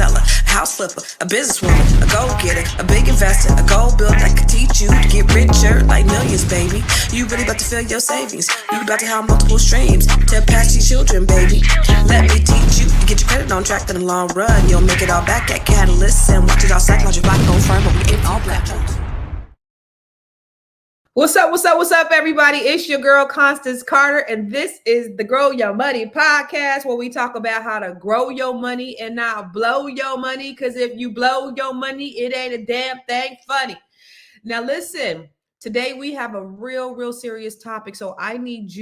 seller, a house flipper, a businesswoman, a go-getter, a big investor, a gold builder that could teach you to get richer like millions, baby. You really about to fill your savings. You about to have multiple streams to pass your children, baby. Let me teach you to get your credit on track in the long run. You'll make it all back at Catalyst and watch it all psychological black on firm, but we ain't all black. What's up, everybody? It's your girl, Constance Carter, and this is the Grow Your Money podcast, where we talk about how to grow your money and not blow your money, because if you blow your money, it ain't a damn thing funny. Now, listen, today we have a real serious topic, so I need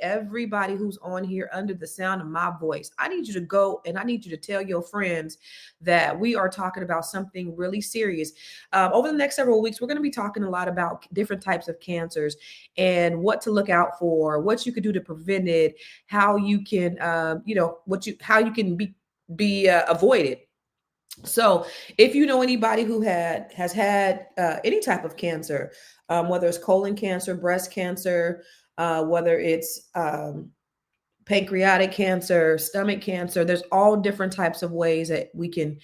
everybody who's on here under the sound of my voice. I need you to go and I need you to tell your friends that we are talking about something really serious. Over the next several weeks, we're going to be talking a lot about different types of cancers and what to look out for, what you could do to prevent it, how you can, how you can be avoided. So if you know anybody who has had any type of cancer, whether it's colon cancer, breast cancer, whether it's pancreatic cancer, stomach cancer, there's all different types of ways that we can,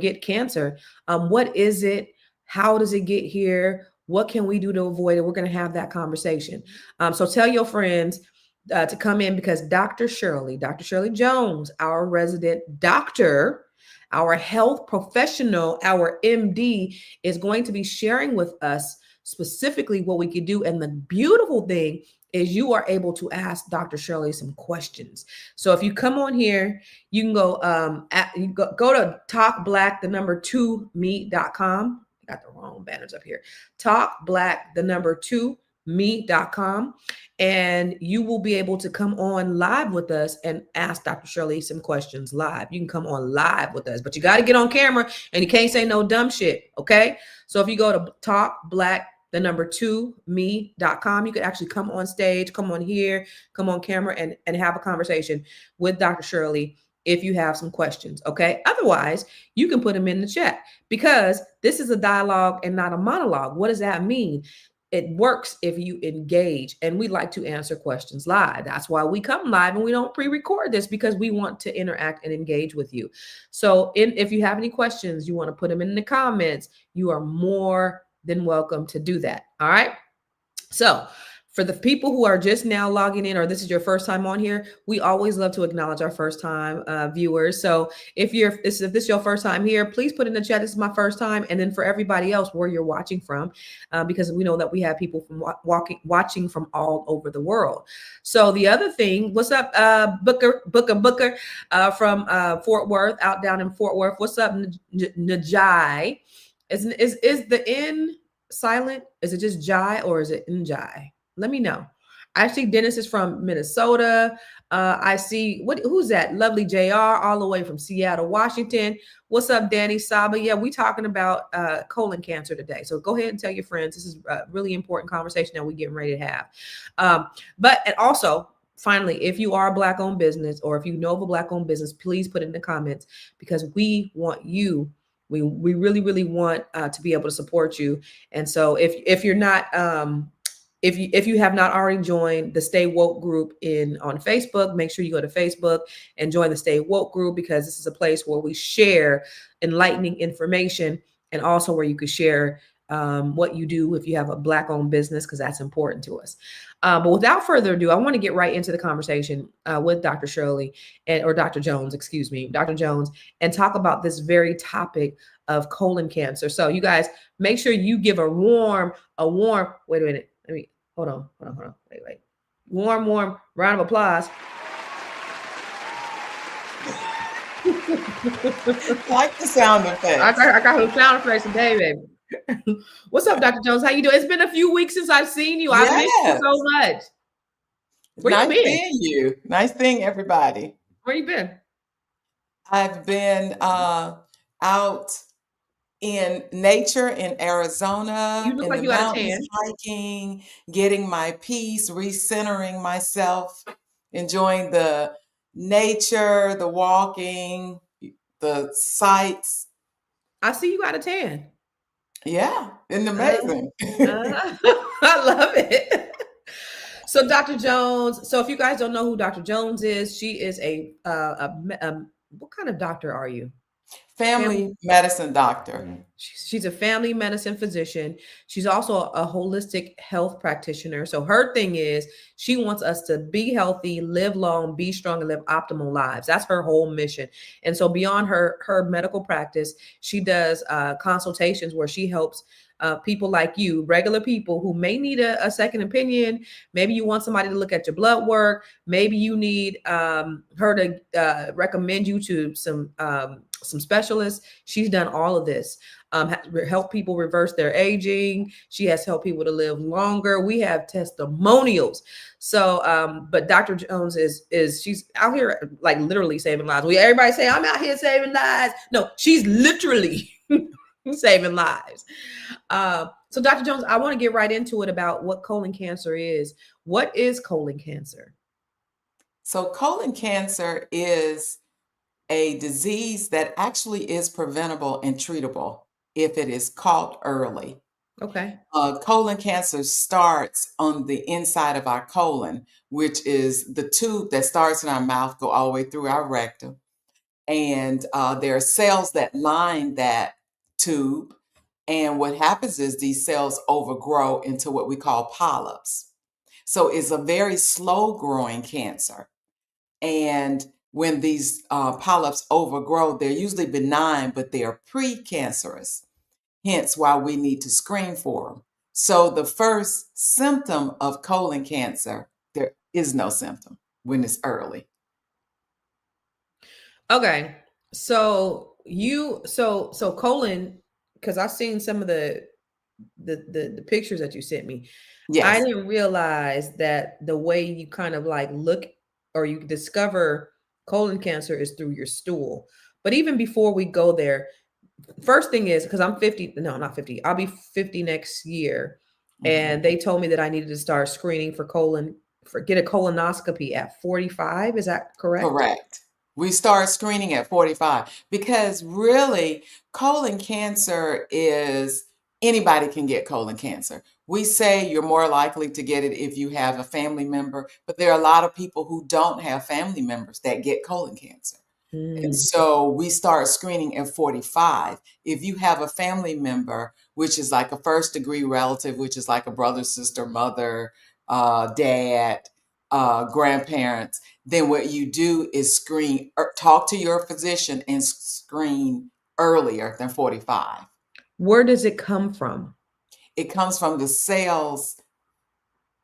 get cancer. What is it? How does it get here? What can we do to avoid it? We're going to have that conversation. So tell your friends to come in, because Dr. Shirley Jones, our resident doctor, our health professional, our MD, is going to be sharing with us specifically what we could do. And the beautiful thing is you are able to ask Dr. Shirley some questions. So if you come on here, you can go go to talkblack2me.com. I got the wrong banners up here. Talkblack2me.com. And you will be able to come on live with us and ask Dr. Shirley some questions live. You can come on live with us, but you got to get on camera and you can't say no dumb shit. Okay. So if you go to talkblack2me.com, you could actually come on stage, come on here, come on camera and have a conversation with Dr. Shirley if you have some questions. Okay. Otherwise, you can put them in the chat, because this is a dialogue and not a monologue. What does that mean? It works if you engage, and we like to answer questions live. That's why we come live and we don't pre-record this, because we want to interact and engage with you. So if you have any questions, you want to put them in the comments, you are more than welcome to do that. All right. So for the people who are just now logging in, or this is your first time on here, we always love to acknowledge our first time viewers. So if this is your first time here, please put in the chat, this is my first time. And then for everybody else, where you're watching from, because we know that we have people from watching from all over the world. So the other thing, what's up, Booker from Fort Worth, out down in Fort Worth. What's up, Najai? Is the N silent? Is it just Jai, or is it Njai? Let me know. I see Dennis is from Minnesota. I see who's that? Lovely JR, all the way from Seattle, Washington. What's up, Danny Saba? Yeah, we talking about colon cancer today. So go ahead and tell your friends. This is a really important conversation that we're getting ready to have. And also, finally, if you are a Black-owned business, or if you know of a Black-owned business, please put it in the comments, because we want you. We really want to be able to support you. And so if you're not if you have not already joined the Stay Woke group on Facebook, make sure you go to Facebook and join the Stay Woke group, because this is a place where we share enlightening information, and also where you could share what you do if you have a Black-owned business, because that's important to us. But without further ado, I want to get right into the conversation with Dr. Shirley or Dr. Jones, Dr. Jones, and talk about this very topic of colon cancer. So you guys, make sure you give a warm, wait a minute. Let me, hold on. Wait. Warm round of applause. Like the sound effects. I got her sound effects today, baby. What's up, Dr. Jones? How you doing? It's been a few weeks since I've seen you. I've missed you so much. Where nice you been? Seeing you. Nice seeing everybody. Where you been? I've been out in nature in Arizona, You look in like the you had a mountains, tan. hiking, getting my peace, recentering myself, enjoying the nature, the walking, the sights. I see you got a tan. Yeah, isn't it amazing? I love it. So Dr. Jones, so if you guys don't know who Dr. Jones is, she is what kind of doctor are you? Family. Family medicine doctor. She's a family medicine physician. She's also a holistic health practitioner. So her thing is she wants us to be healthy, live long, be strong, and live optimal lives. That's her whole mission. And so beyond her medical practice, she does consultations where she helps people like you, regular people who may need a second opinion. Maybe you want somebody to look at your blood work. Maybe you need her to recommend you to some specialists. She's done all of this. Help people reverse their aging. She has helped people to live longer. We have testimonials. So, but Dr. Jones is she's out here like literally saving lives. We everybody say I'm out here saving lives. No, she's literally saving lives. So, Dr. Jones, I want to get right into it about what colon cancer is. What is colon cancer? So colon cancer is a disease that actually is preventable and treatable if it is caught early. Okay. Colon cancer starts on the inside of our colon, which is the tube that starts in our mouth, go all the way through our rectum. And there are cells that line that tube. And what happens is these cells overgrow into what we call polyps. So it's a very slow growing cancer. And when these polyps overgrow, they're usually benign, but they are precancerous, hence why we need to screen for them. So the first symptom of colon cancer, there is no symptom when it's early. Okay. So so colon, because I've seen some of the pictures that you sent me. I Yes, didn't realize that the way you kind of like look or you discover colon cancer is through your stool. But even before we go there, first thing is because I'm 50, no, not 50, I'll be 50 next year. mhm, And they told me that I needed to start screening for get a colonoscopy at 45. Is that correct? correct. We start screening at 45 because really colon cancer is anybody can get colon cancer. We say you're more likely to get it if you have a family member, but there are a lot of people who don't have family members that get colon cancer. And Mm. so we start screening at 45. If you have a family member, which is like a first degree relative, which is like a brother, sister, mother, dad, grandparents, then what you do is screen, or talk to your physician and screen earlier than 45. Where does it come from? It comes from the cells.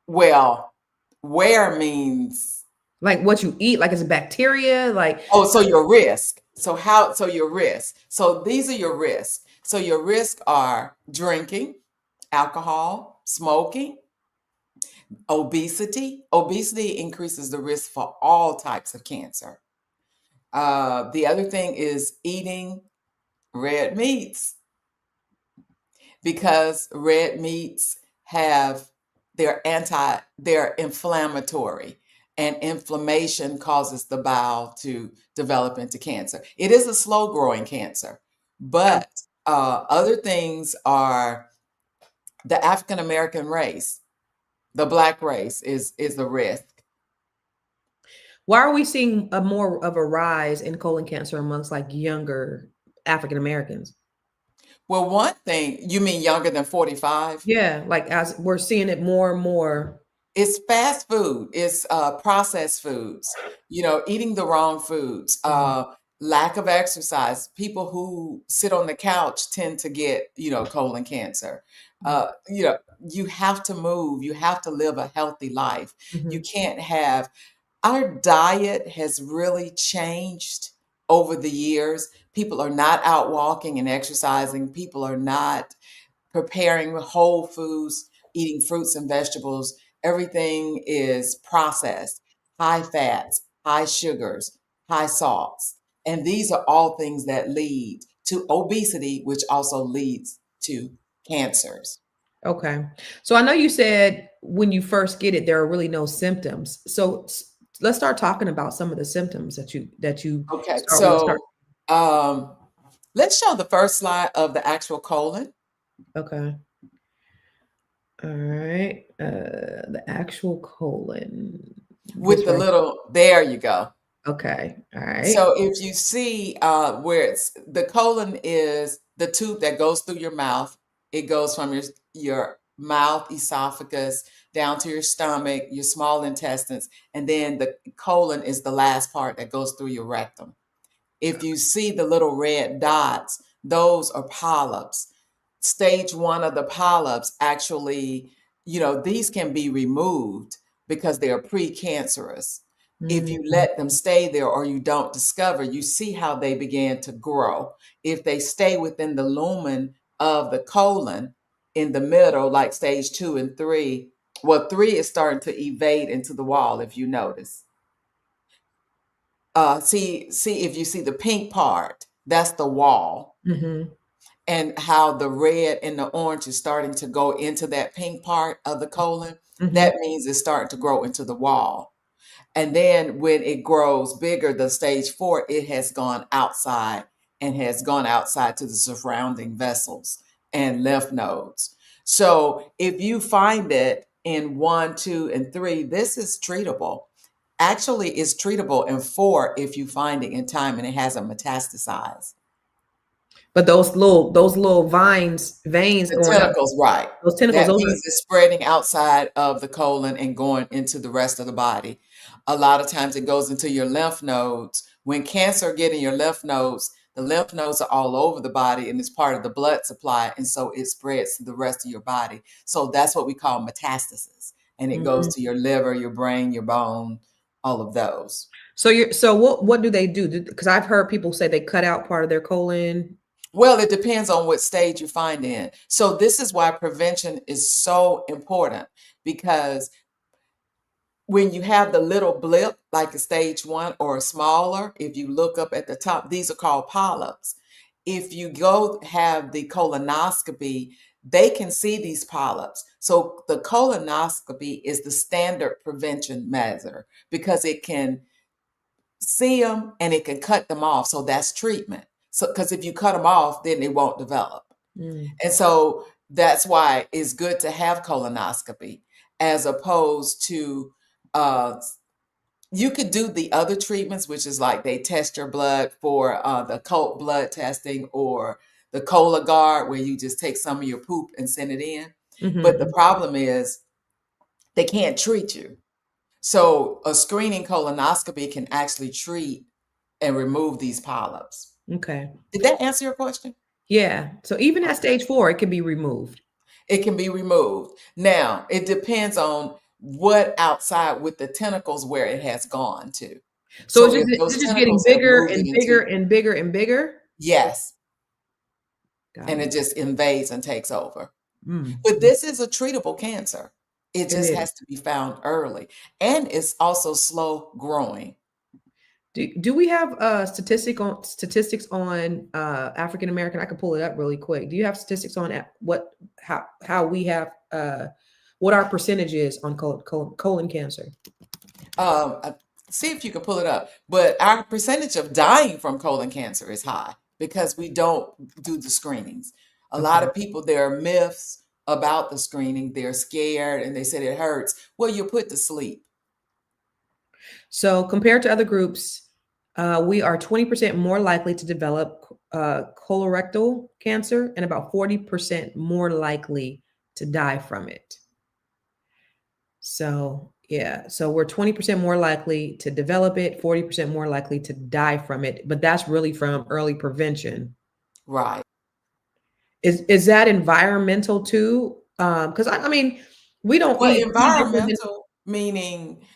Well, where means Like what you eat, like it's a bacteria, like oh, so your risk. So your risk. So these are your risks. So your risks are drinking, alcohol, smoking, obesity. Obesity increases the risk for all types of cancer. The other thing is eating red meats because red meats have they're inflammatory, and inflammation causes the bowel to develop into cancer. It is a slow growing cancer, but other things are the African American race, the black race is the risk. why are we seeing a more of a rise in colon cancer amongst like younger African Americans? Well, one thing, you mean younger than 45? Yeah, like as we're seeing it more and more. It's fast food. It's processed foods. Eating the wrong foods. Mhm, Lack of exercise. People who sit on the couch tend to get colon cancer. mhm, You have to move. You have to live a healthy life. You mhm. can't have. Our diet has really changed over the years. People are not out walking and exercising. People are not preparing whole foods, eating fruits and vegetables. Everything is processed, high fats, high sugars, high salts. And these are all things that lead to obesity, which also leads to cancers. Okay. So I know you said when you first get it, there are really no symptoms. So let's start talking about some of the symptoms that you Okay, start really start. so um, let's show the first slide of the actual colon. Okay. All right. The actual colon. With This the right. little, there you go. Okay. All right. So if you see where it's the colon is the tube that goes through your mouth, it goes from your mouth, esophagus, down to your stomach, your small intestines, and then the colon is the last part that goes through your rectum. If you see the little red dots, those are polyps. Stage one of the polyps actually, these can be removed because they are precancerous. If you Mm. let them stay there or you don't discover, you see how they begin to grow. If they stay within the lumen of the colon in the middle, like stage 2 and 3, well, 3 is starting to evade into the wall, if you notice. See if you see the pink part, that's the wall. Mm-hmm. And how the red and the orange is starting to go into that pink part of the colon, Mm-hmm. that means it's starting to grow into the wall. And then when it grows bigger, the stage 4, it has gone outside and has gone outside to the surrounding vessels and lymph nodes. So if you find it in 1, 2, and 3, this is treatable. Actually, it's treatable in 4 if you find it in time and it hasn't metastasized. But those little veins The going up, tentacles, right. those tentacles, That those are means it's spreading outside of the colon and going into the rest of the body. A lot of times it goes into your lymph nodes. When cancer get in your lymph nodes, the lymph nodes are all over the body and it's part of the blood supply, and so it spreads to the rest of your body. So that's what we call metastasis. And it goes Mhm. to your liver, your brain, your bone, all of those. So what do they do? Because I've heard people say they cut out part of their colon. Well, it depends on what stage you find in. So this is why prevention is so important, because when you have the little blip, like a stage 1 or a smaller, if you look up at the top, these are called polyps. If you go have the colonoscopy, they can see these polyps. So the colonoscopy is the standard prevention measure because it can see them and it can cut them off. So that's treatment. So, because if you cut them off, then it won't develop. Mm. And so that's why it's good to have colonoscopy as opposed to uh, you could do the other treatments, which is like they test your blood for the occult blood testing or the Cologuard, where you just take some of your poop and send it in. But the Mhm. problem is they can't treat you. So a screening colonoscopy can actually treat and remove these polyps. Okay. Did that answer your question? Yeah. So even at stage 4, it can be removed. It can be removed. Now, it depends on what outside with the tentacles where it has gone to. So So if it's those just getting tentacles have bigger moved and into, bigger and bigger and bigger. yes, Got and it. it just invades and takes over. Mm. But this is a treatable cancer. It It just is. has to be found early. And it's also slow growing. Do we have statistics on African American? I can pull it up really quick. Do you have statistics on how we have what our percentage is on colon cancer? Uh, See if you can pull it up. But our percentage of dying from colon cancer is high because we don't do the screenings. A lot Okay. of people, there are myths about the screening. They're scared and they said it hurts. Well, you're put to sleep. So compared to other groups, we are 20% more likely to develop colorectal cancer and about 40% more likely to die from it. So, yeah, so we're 20% more likely to develop it, 40% more likely to die from it, but that's really from early prevention. Right. Is that environmental too? Because I mean, we don't Well, eat any different than, environmental meaning,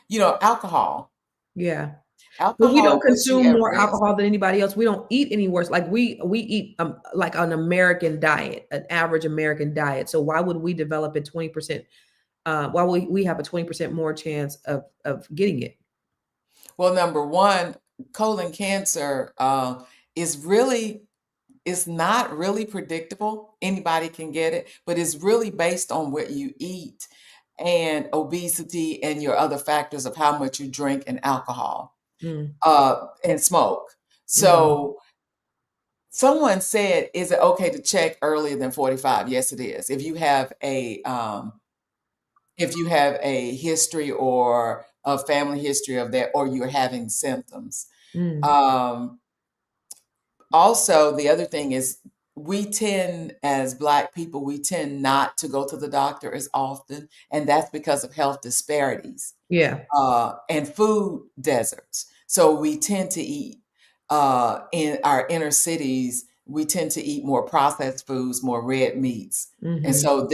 alcohol. yeah. But we don't Alcohol puts you consume at more risk. alcohol than anybody else. We don't eat any worse. Like we eat like an American diet, an average American diet. So why would we develop it 20%? Why we have a 20% more chance of getting it? Well, number one, colon cancer is really it's not really predictable. Anybody can get it, but it's really based on what you eat and obesity and your other factors of how much you drink and alcohol Mm, and smoke. mhm. So someone said, "Is it okay to check earlier than 45?" Yes, it is. If you have a history or a family history of that, or you're having symptoms. Mm. Um, Also, the other thing is we tend, as Black people, we tend not to go to the doctor as often, and that's because of health disparities Yeah. and food deserts. So we tend to eat in our inner cities. We tend to eat more processed foods, more red meats, and Mm-hmm. so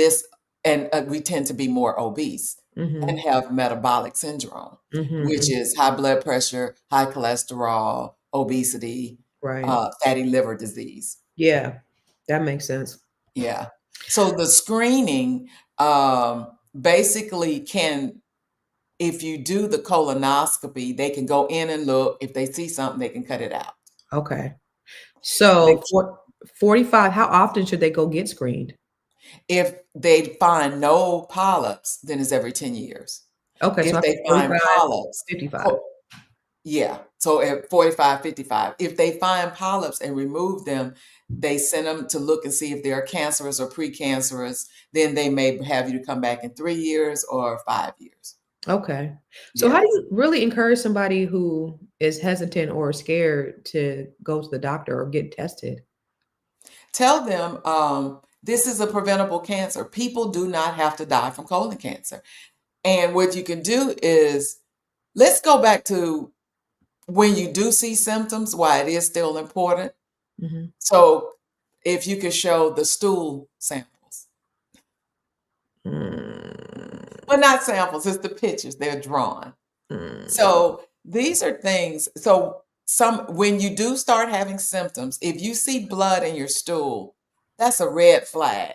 we tend to be more obese and Mm-hmm. have metabolic syndrome, which Mm-hmm. is high blood pressure, high cholesterol, obesity, Right. fatty liver disease. Yeah. That makes sense. Yeah. So the screening basically can, if you do the colonoscopy, they can go in and look. If they see something, they can cut it out. Okay. They, So for 45, how often should they go get screened? if they find no polyps, then it's every 10 years. Okay, so If after they find 45, polyps, 55. yeah. So at 45, 55, if they find polyps and remove them, they send them to look and see if they are cancerous or precancerous. Then they may have you to come back in 3 years or 5 years. Okay. So how do Yes. you really encourage somebody who is hesitant or scared to go to the doctor or get tested? Tell them this is a preventable cancer. People do not have to die from colon cancer. And what you can do is, let's go back to when you do see symptoms, why it is still important. Mhm. So if you could show the stool samples. Mm, Well, not samples, it's the pictures, they're drawn. mm. So these are things. So when you do start having symptoms, if you see blood in your stool, that's a red flag.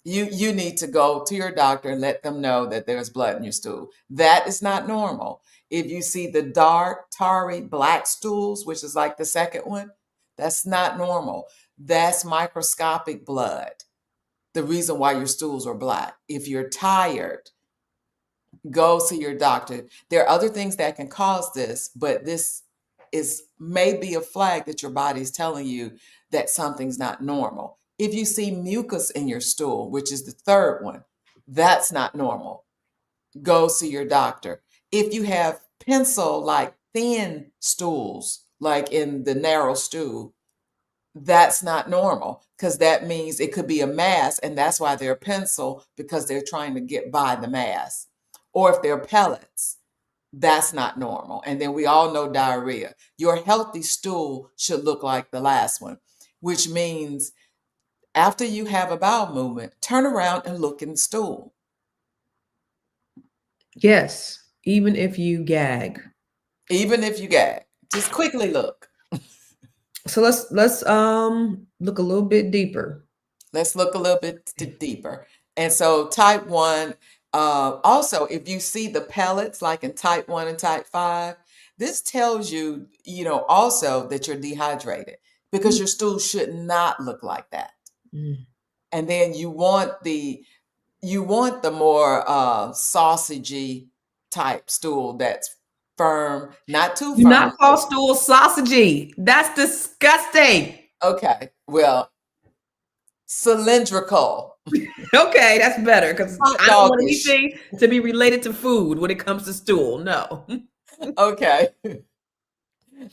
You need to go to your doctor and let them know that there's blood in your stool. That is not normal. If you see the dark, tarry, black stools, which is like the second one, that's not normal. That's microscopic blood. The reason why your stools are black. If you're tired, go see your doctor. There are other things that can cause this, but this is maybe a flag that your body's telling you that something's not normal. If you see mucus in your stool, which is the third one, that's not normal. Go see your doctor. If you have pencil like thin stools, like in the narrow stool, that's not normal because that means it could be a mass, and that's why they're pencil, because they're trying to get by the mass. Or if they're pellets, that's not normal. And then we all know diarrhea. Your healthy stool should look like the last one, which means after you have a bowel movement, turn around and look in the stool. Yes, even if you gag. Even if you gag, just quickly look. So let's look a little bit deeper. Let's look a little bit deeper. And so type 1, also, if you see the pellets like in type 1 and type 5, this tells you, also that you're dehydrated because your stool should not look like that. Mm. And then you want the more sausagey type stool that's firm, not too Do not firm. call stool sausagey. That's disgusting. Okay, well, cylindrical, Okay, that's better because hot I don't want dogish. anything to be related to food when it comes to stool. No. Okay.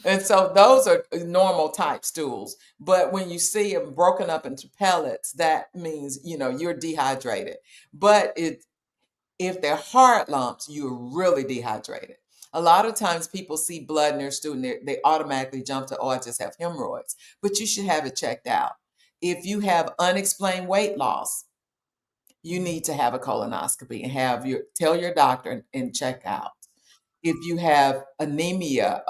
And so those are normal type stools. But when you see them broken up into pellets, that means, you're dehydrated. But if they're hard lumps, you're really dehydrated. A lot of times people see blood in their stool and they automatically jump to, oh, I just have hemorrhoids. But you should have it checked out. If you have unexplained weight loss, you need to have a colonoscopy and tell your doctor and check out. If you have anemia,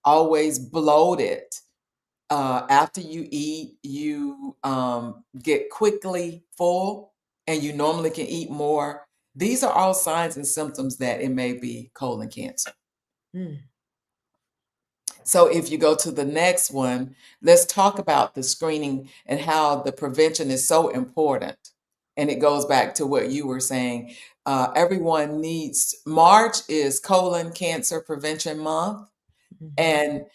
always bloated, after you eat, you get quickly full and you normally can eat more. These are all signs and symptoms that it may be colon cancer. Mm. So if you go to the next one, let's talk about the screening and how the prevention is so important. And it goes back to what you were saying. Everyone needs, March is Colon Cancer Prevention Month. Mhm. And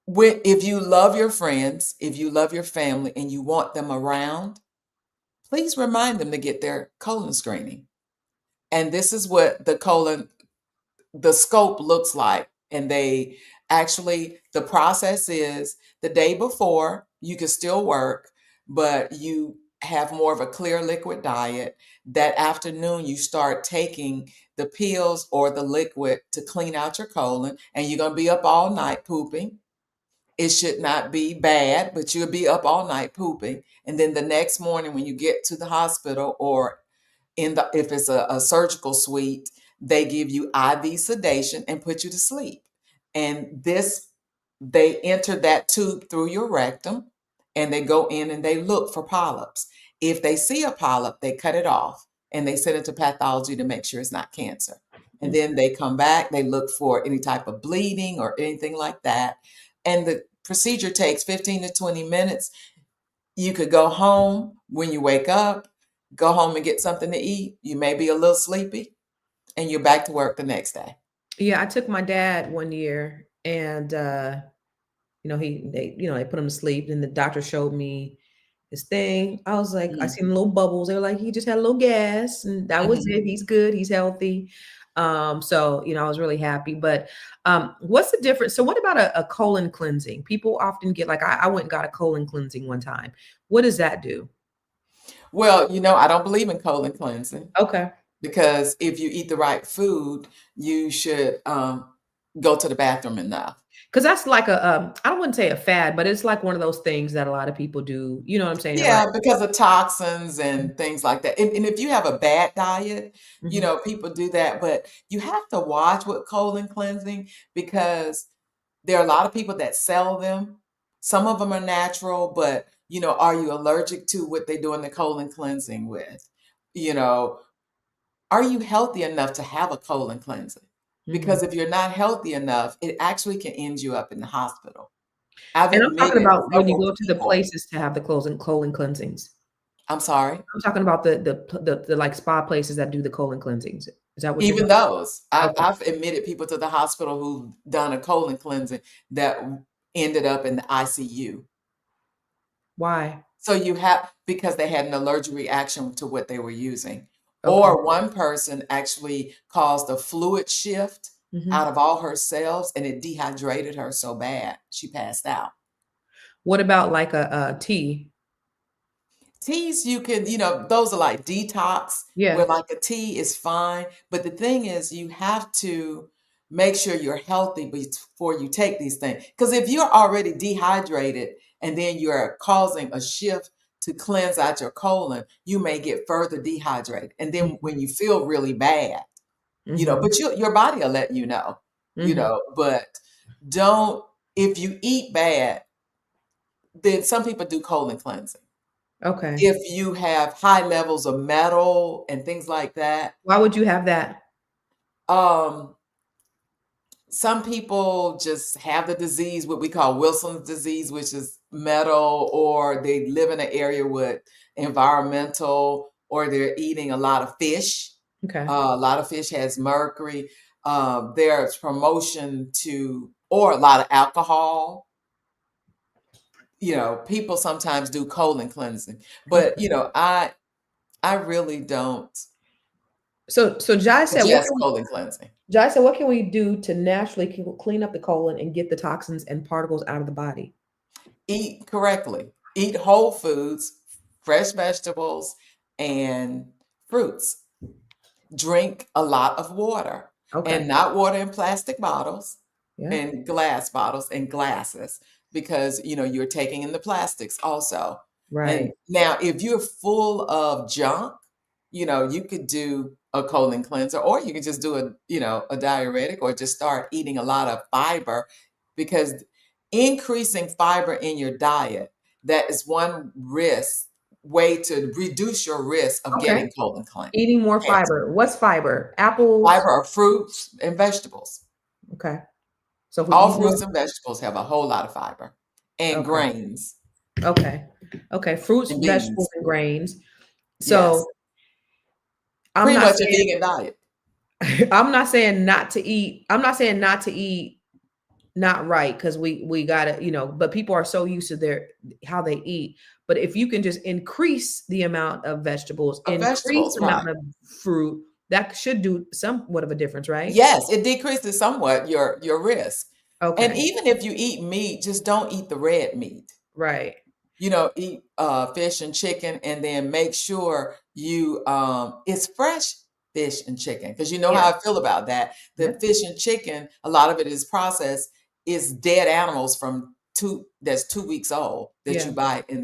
if you love your friends, if you love your family and you want them around, please remind them to get their colon screening. And this is what the scope looks like. And they actually, the process is the day before, you can still work, but you have more of a clear liquid diet. That afternoon, you start taking the pills or the liquid to clean out your colon, and you're going to be up all night pooping. It should not be bad, but you'll be up all night pooping. And then the next morning, when you get to the hospital or if it's a surgical suite, they give you IV sedation and put you to sleep. And they enter that tube through your rectum, and they go in and they look for polyps. If they see a polyp, they cut it off and they send it to pathology to make sure it's not cancer. And then they come back, they look for any type of bleeding or anything like that. And the procedure takes 15 to 20 minutes. You could go home when you wake up, go home and get something to eat. You may be a little sleepy, and you're back to work the next day. Yeah, I took my dad one year, and they put him to sleep, and the doctor showed me his thing. I was like, I Mm. seen little bubbles. They were like, he just had a little gas, and that was Mhm. it. He's good. He's healthy. So I was really happy. But what's the difference? So what about a colon cleansing? People often get like, I went and got a colon cleansing one time. What does that do? Well, I don't believe in colon cleansing Okay. because if you eat the right food, you should go to the bathroom enough. Because that's like I don't want to say a fad, but it's like one of those things that a lot of people do. You know what I'm saying? They're like, Yeah, because of toxins and things like that. And if you have a bad diet, mhm, people do that. But you have to watch with colon cleansing because there are a lot of people that sell them. Some of them are natural, but are you allergic to what they do in the colon cleansing with? You know, are you healthy enough to have a colon cleansing? mhm. Because if you're not healthy enough, it actually can end you up in the hospital. I've And I'm talking admitted about when you several go to the people. places to have the colon cleansings. I'm sorry. I'm talking about the like spa places that do the colon cleansings. Is that what you're Even talking those, about? Okay. I've admitted people to the hospital who've done a colon cleansing that ended up in the ICU. Why? So you have because they had an allergic reaction to what they were using. Okay. Or one person actually caused a fluid shift Mhm. out of all her cells and it dehydrated her so bad she passed out. What about like a tea? Teas, you can, those are like detox, where Yeah. like a tea is fine. But the thing is, you have to make sure you're healthy before you take these things. Because if you're already dehydrated and then you're causing a shift to cleanse out your colon, you may get further dehydrated. And then Mhm. when you feel really bad, Mhm. but your body will let you know, Mhm. but don't, if you eat bad, then some people do colon cleansing. Okay. If you have high levels of metal and things like that, Why would you have that? um, some people just have the disease, what we call Wilson's disease, which is metal, or they live in an area with environmental, or they're eating a lot of fish. Okay. A lot of fish has mercury. There's promotion or a lot of alcohol. People sometimes do colon cleansing, but Okay. I really don't So Jai said, suggest colon cleansing. what can we do to naturally clean up the colon and get the toxins and particles out of the body? Eat correctly. Eat whole foods, fresh vegetables, and fruits. Drink a lot of water Okay. and not water in plastic bottles Yeah. and glass bottles and glasses because you're taking in the plastics also. And Right. now if you're full of junk, you could do a colon cleanser or you could just do a diuretic or just start eating a lot of fiber because increasing fiber in your diet, that is one way to reduce your risk of Okay. getting Eating more cancer. fiber. What's fiber? Apples. Fiber are fruits and vegetables. Okay. So if we All eat more, fruits and vegetables have a whole lot of fiber and okay. grains Okay. Okay. Fruits, and vegetables, beans. and grains. So Yes, I'm pretty not much a saying vegan diet. I'm not saying not to eat. I'm not saying not to eat not right because we gotta, but people are so used to their how they eat. But if you can just increase the amount of vegetables, Of increase vegetables, the amount right. of fruit, that should do somewhat of a difference, right? Yes, it decreases somewhat your risk. And Okay. even if you eat meat, just don't eat the red meat. Right. Eat fish and chicken, and then make sure you it's fresh fish and chicken, because you know Yeah. how I feel about that. The Yeah. fish and chicken, a lot of it is processed, is dead animals from 2 weeks old that you Yeah. buy in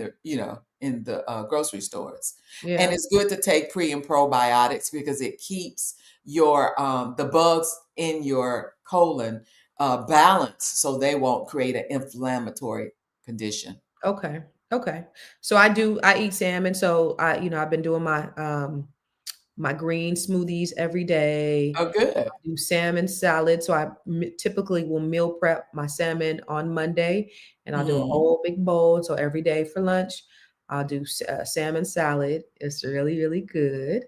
the grocery stores. And Yeah. it's good to take pre and probiotics because it keeps your the bugs in your colon balanced, so they won't create an inflammatory condition. Okay. Okay. So I eat salmon. So I've been doing my green smoothies every day. Oh, good. Do salmon salad. So typically will meal prep my salmon on Monday, and I'll do a Mhm. whole big bowl. So every day for lunch, I'll do salmon salad. It's really, really good.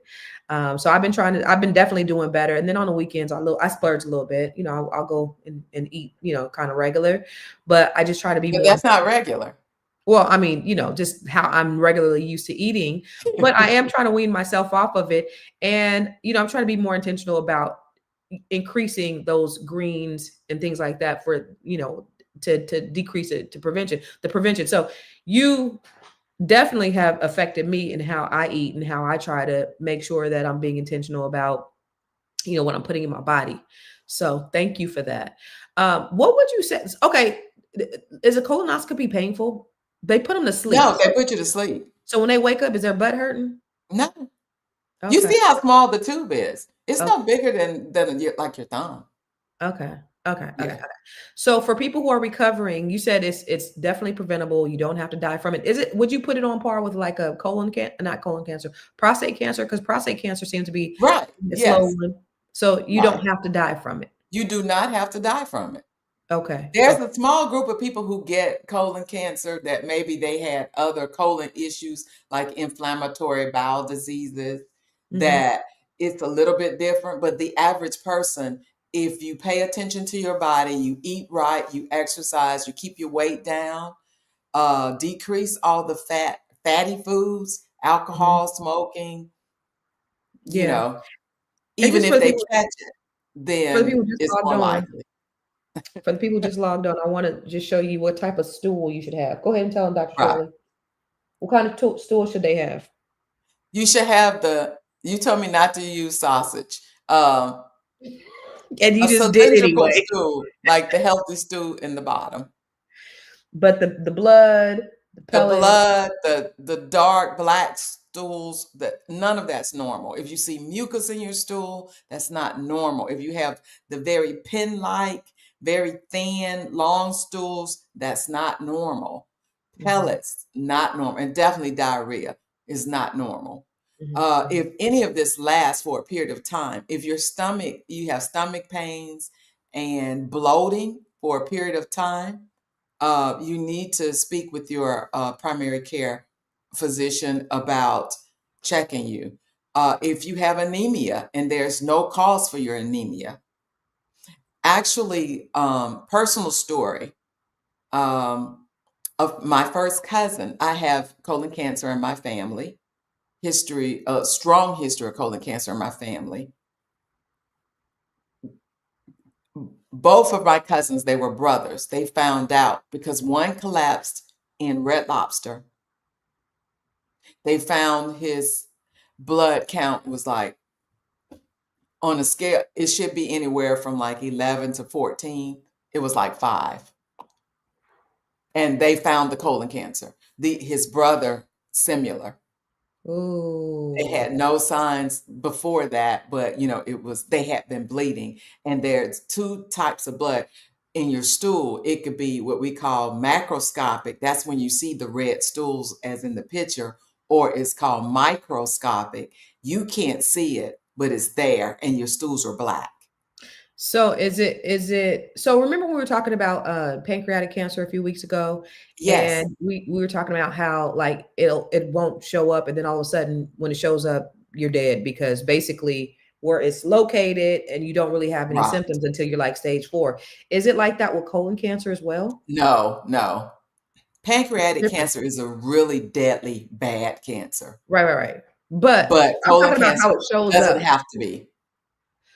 So I've been definitely doing better. And then on the weekends, I splurge a little bit. I'll go and eat, kind of regular, but I just try to be But more. that's not regular. Well, I mean, just how I'm regularly used to eating, but I am trying to wean myself off of it. And, I'm trying to be more intentional about increasing those greens and things like that for, to decrease it, the prevention. So you definitely have affected me in how I eat and how I try to make sure that I'm being intentional about, what I'm putting in my body. So thank you for that. What would you say? Okay. Is a colonoscopy painful? They put them to sleep. No, they put you to sleep. So when they wake up, is their butt hurting? No. You Okay. see how small the tube is. It's Okay. no bigger than like your thumb. Okay. Okay. Okay. Yeah. Okay. So for people who are recovering, you said it's definitely preventable. You don't have to die from it. Would you put it on par with like a not colon cancer, prostate cancer? Because prostate cancer seems to be Right. a slow Yes. one. So you Right. don't have to die from it. You do not have to die from it. Okay. There's Okay. a small group of people who get colon cancer that maybe they had other colon issues like inflammatory bowel diseases, Hmm. that it's a little bit different. But the average person, if you pay attention to your body, you eat right, you exercise, you keep your weight down, decrease all the fatty foods, Hmm. alcohol, smoking, you Yeah. know, And even just if they catch it, for the people then just it's logged more on, likely. I want to just show you what type of stool you should have. Go ahead and tell them, Dr. Right. Shirley. What kind of stool should they have? You should have you told me not to use sausage. And you A just did cylindrical anyway. stool, like the healthy stool in the bottom. But the blood, the The pellets. blood, the dark black stools, that none of that's normal. If you see mucus in your stool, that's not normal. If you have the very pin-like, very thin, long stools, that's not normal. Mhm, Pellets, not normal, and definitely diarrhea is not normal. mhm, mhm, If any of this lasts for a period of time, if you have stomach pains and bloating for a period of time, you need to speak with your primary care physician about checking you. If you have anemia and there's no cause for your anemia, actually, personal story of my first cousin, I have colon cancer in my family, strong history of colon cancer in my family. Both of my cousins, they were brothers. They found out because one collapsed in Red Lobster. They found his blood count was like, on a scale, it should be anywhere from like 11 to 14. It was like 5. And they found the colon cancer. His brother, similar. They Ooh. had no signs before that, but they had been bleeding. And there's 2 types of blood in your stool. It could be what we call macroscopic. That's when you see the red stools as in the picture, or it's called microscopic. You can't see it, but it's there and your stools are black. So is it so remember we were talking about pancreatic cancer a few weeks ago, Yes. and we were talking about how like it won't show up, and then all of a sudden when it shows up you're dead because basically where it's located and you don't really have any Right. symptoms until you're like stage 4. Is it like that with colon cancer as well? No, no. Pancreatic Different. cancer is a really deadly bad cancer. Right, right, right. But But I'm colon talking about how cancer it shows up. doesn't have to be.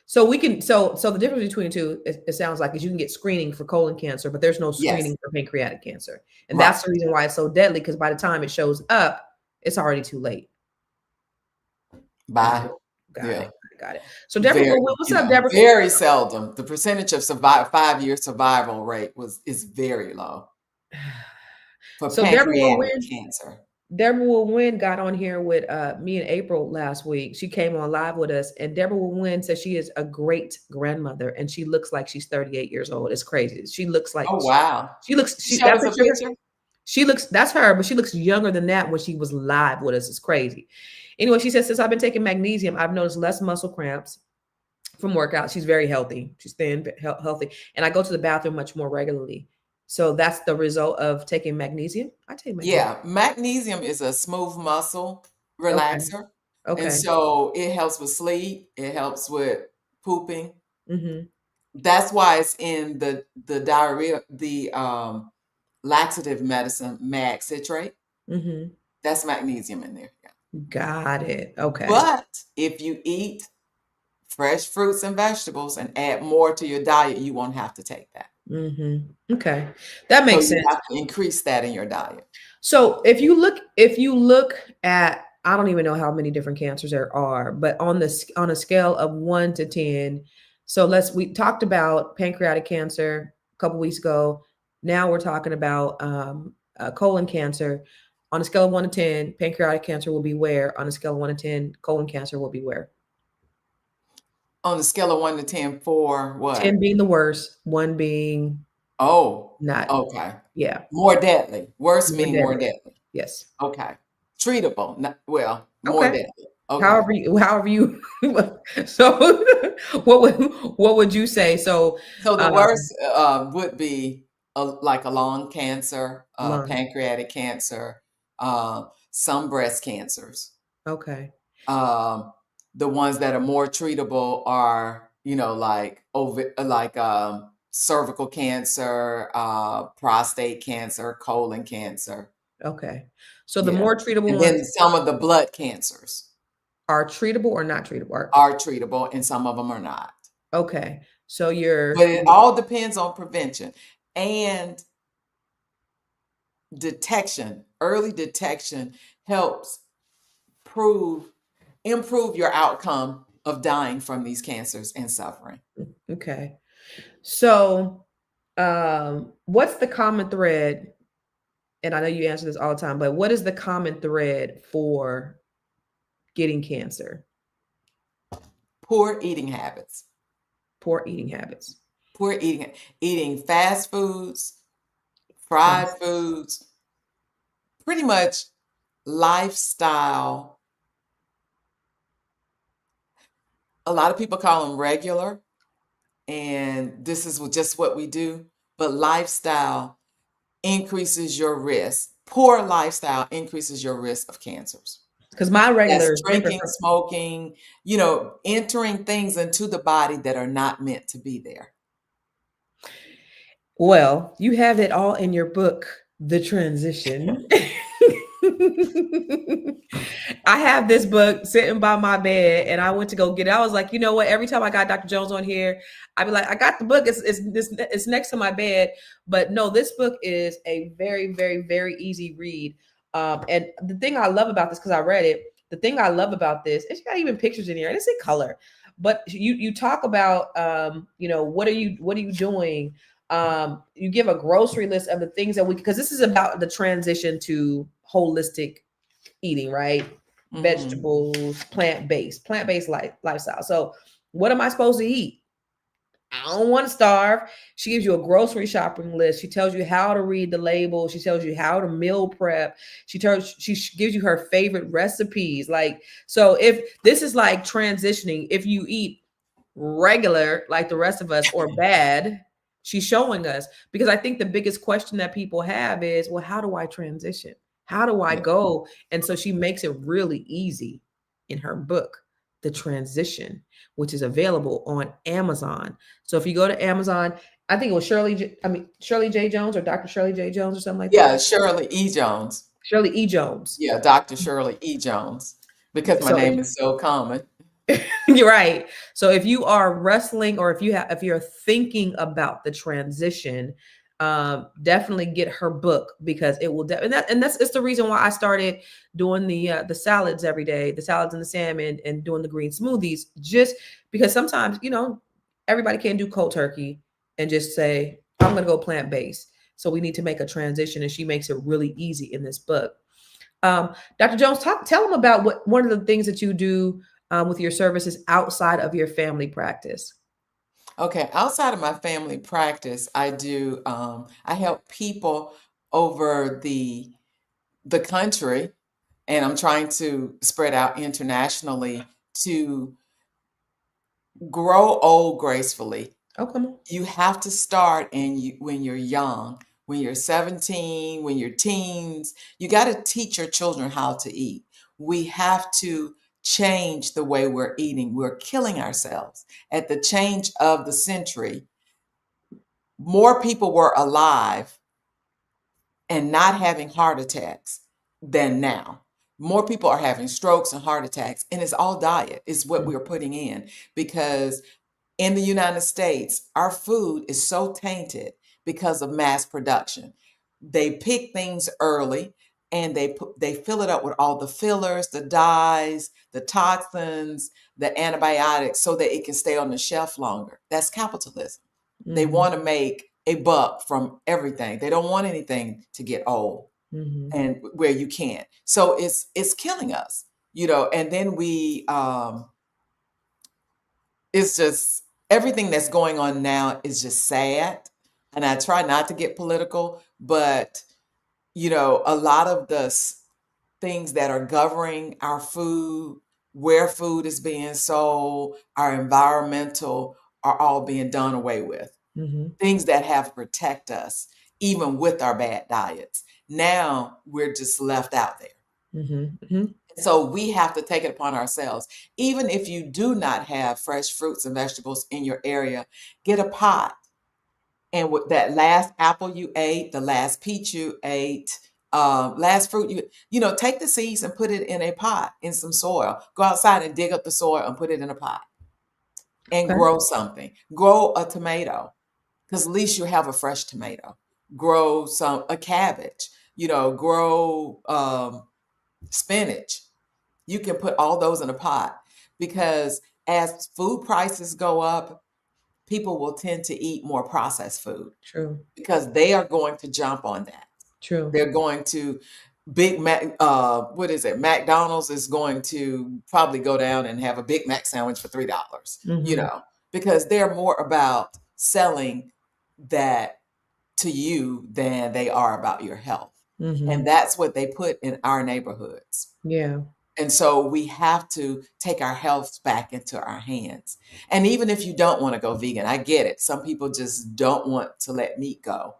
So we can so the difference between the two, it sounds like, is you can get screening for colon cancer, but there's no Yes, screening for pancreatic cancer. And right. that's the reason why it's so deadly, because by the time it shows up, it's already too late. Got Bye. it. Got Yeah. it. Got it. So Deborah, Very, what's up, Deborah? very seldom. The percentage of 5-year survival rate is very low for So Deborah will pancreatic win. cancer. Deborah Will Win got on here with me and April last week. She came on live with us, and Deborah Will Win says she is a great grandmother, and she looks like she's 38 years old. It's crazy. She looks like Oh wow. she looks. She showed That us a picture. picture. She looks. That's her, but she looks younger than that when she was live with us. It's crazy. Anyway, she says, since I've been taking magnesium, I've noticed less muscle cramps from workout. She's very healthy. She's thin, healthy, and I go to the bathroom much more regularly. So that's the result of taking magnesium. I take magnesium. Yeah, magnesium is a smooth muscle Okay. relaxer. And Okay. so it helps with sleep, it helps with pooping. Mm-hmm. That's why it's in the diarrhea, the laxative medicine, mag citrate. Mm-hmm. That's magnesium in there. Yeah. Got it. Okay. But if you eat fresh fruits and vegetables and add more to your diet, you won't have to take that. Mm-hmm. Okay. That So makes you sense. have to increase that in your diet. So if you look at, I don't even know how many different cancers there are, but on a scale of 1 to 10, so we talked about pancreatic cancer a couple weeks ago. Now we're talking about colon cancer. On a scale of 1 to 10, pancreatic cancer will be where? On a scale of 1 to 10, colon cancer will be where? On a scale of 1 to 10 for 10 what? being the worst, 1 being Oh, not. okay. Yeah, More deadly. Worse more meaning more deadly. deadly. Yes. Okay. Treatable. More Okay. deadly. Okay. However you so what would you say? So So the um worst would be like a lung cancer, lung. pancreatic cancer, some breast cancers. Okay. Um, the ones that are more treatable are, cervical cancer, prostate cancer, colon cancer. Okay. So the Yeah. more treatable And ones then some of the blood cancers are treatable or not treatable? are treatable and some of them are not. Okay. So But it all depends on prevention and detection. Early detection helps improve your outcome of dying from these cancers and suffering. okay. So what's the common thread? And I know you answer this all the time, but what is the common thread for getting cancer? Poor eating habits. Poor eating habits. Poor eating fast foods, fried foods, pretty much lifestyle. A lot of people call them regular, and this is just what we do. But lifestyle increases your risk. Poor lifestyle increases your risk of cancers. Because my regular That's is different drinking, from, smoking, entering things into the body that are not meant to be there. well, you have it all in your book, The Transition. I have this book sitting by my bed, and I went to go get it. I was like, you know what? Every time I got Dr. Jones on here, I'd be like, I got the book. It's next to my bed. But no, this book is a very, very, very easy read. And the thing I love about this, because I read it, the thing I love about this, it's got even pictures in here, and it's in color. But you talk about what are you doing? You give a grocery list of the things that because this is about the transition to holistic eating, right? Mhm. Vegetables, plant-based lifestyle. So what am I supposed to eat? I don't want to starve. She gives you a grocery shopping list. She tells you how to read the label. She tells you how to meal prep. She gives you her favorite recipes. Like, so if this is like transitioning, if you eat regular like the rest of us or bad, she's showing us. Because I think the biggest question that people have is, well, how do I transition? How do I go? And so she makes it really easy in her book, The Transition, which is available on Amazon. So if you go to Amazon, I think it was Shirley J. Jones or Dr. Shirley J. Jones or something like that. Yeah, Shirley E. Jones. Shirley E. Jones. Yeah, Dr. Shirley E. Jones. because my So name is so common. you're right. So if you are wrestling, or if you're thinking about the transition, definitely get her book, because it will. And that's it's the reason why I started doing the salads every day, the salads and the salmon, and doing the green smoothies. Just because sometimes, everybody can't do cold turkey and just say I'm going to go plant based. So we need to make a transition, and she makes it really easy in this book. Dr. Jones, tell them about what one of the things that you do with your services outside of your family practice. Okay, outside of my family practice, I do I help people over the country, and I'm trying to spread out internationally to grow old gracefully. Oh, come on. You have to start when you're young, when you're 17, when you're teens. You got to teach your children how to eat. We have to change the way we're eating. We're killing ourselves. At the change of the century, more people were alive and not having heart attacks than now. More people are having strokes and heart attacks, and it's all diet, is what we're putting in, because in the United States, our food is so tainted because of mass production. They pick things early, and they fill it up with all the fillers, the dyes, the toxins, the antibiotics, so that it can stay on the shelf longer. That's capitalism. They Mm-hmm. want to make a buck from everything. They don't want anything to get old, Mm-hmm. and where you can't. So it's killing us, and then it's just everything that's going on now is just sad. And I try not to get political, but a lot of the things that are governing our food, where food is being sold, our environmental, are all being done away with. Mm-hmm. Things that have protect us, even with our bad diets. Now we're just left out there. Mm-hmm. Mm-hmm. So we have to take it upon ourselves. Even if you do not have fresh fruits and vegetables in your area, get a pot. And with that last apple you ate, the last peach you ate, last fruit take the seeds and put it in a pot in some soil. Go outside and dig up the soil and put it in a pot and Okay. grow something. Grow a tomato, because at least you have a fresh tomato. Grow a cabbage. Grow spinach. You can put all those in a pot, because as food prices go up, people will tend to eat more processed food, True. because they are going to jump on that. True. They're going to Big Mac, what is it? McDonald's is going to probably go down and have a Big Mac sandwich for $3, Mm-hmm. because they're more about selling that to you than they are about your health. Mm-hmm. And that's what they put in our neighborhoods. Yeah. And so we have to take our health back into our hands. And even if you don't want to go vegan, I get it. Some people just don't want to let meat go.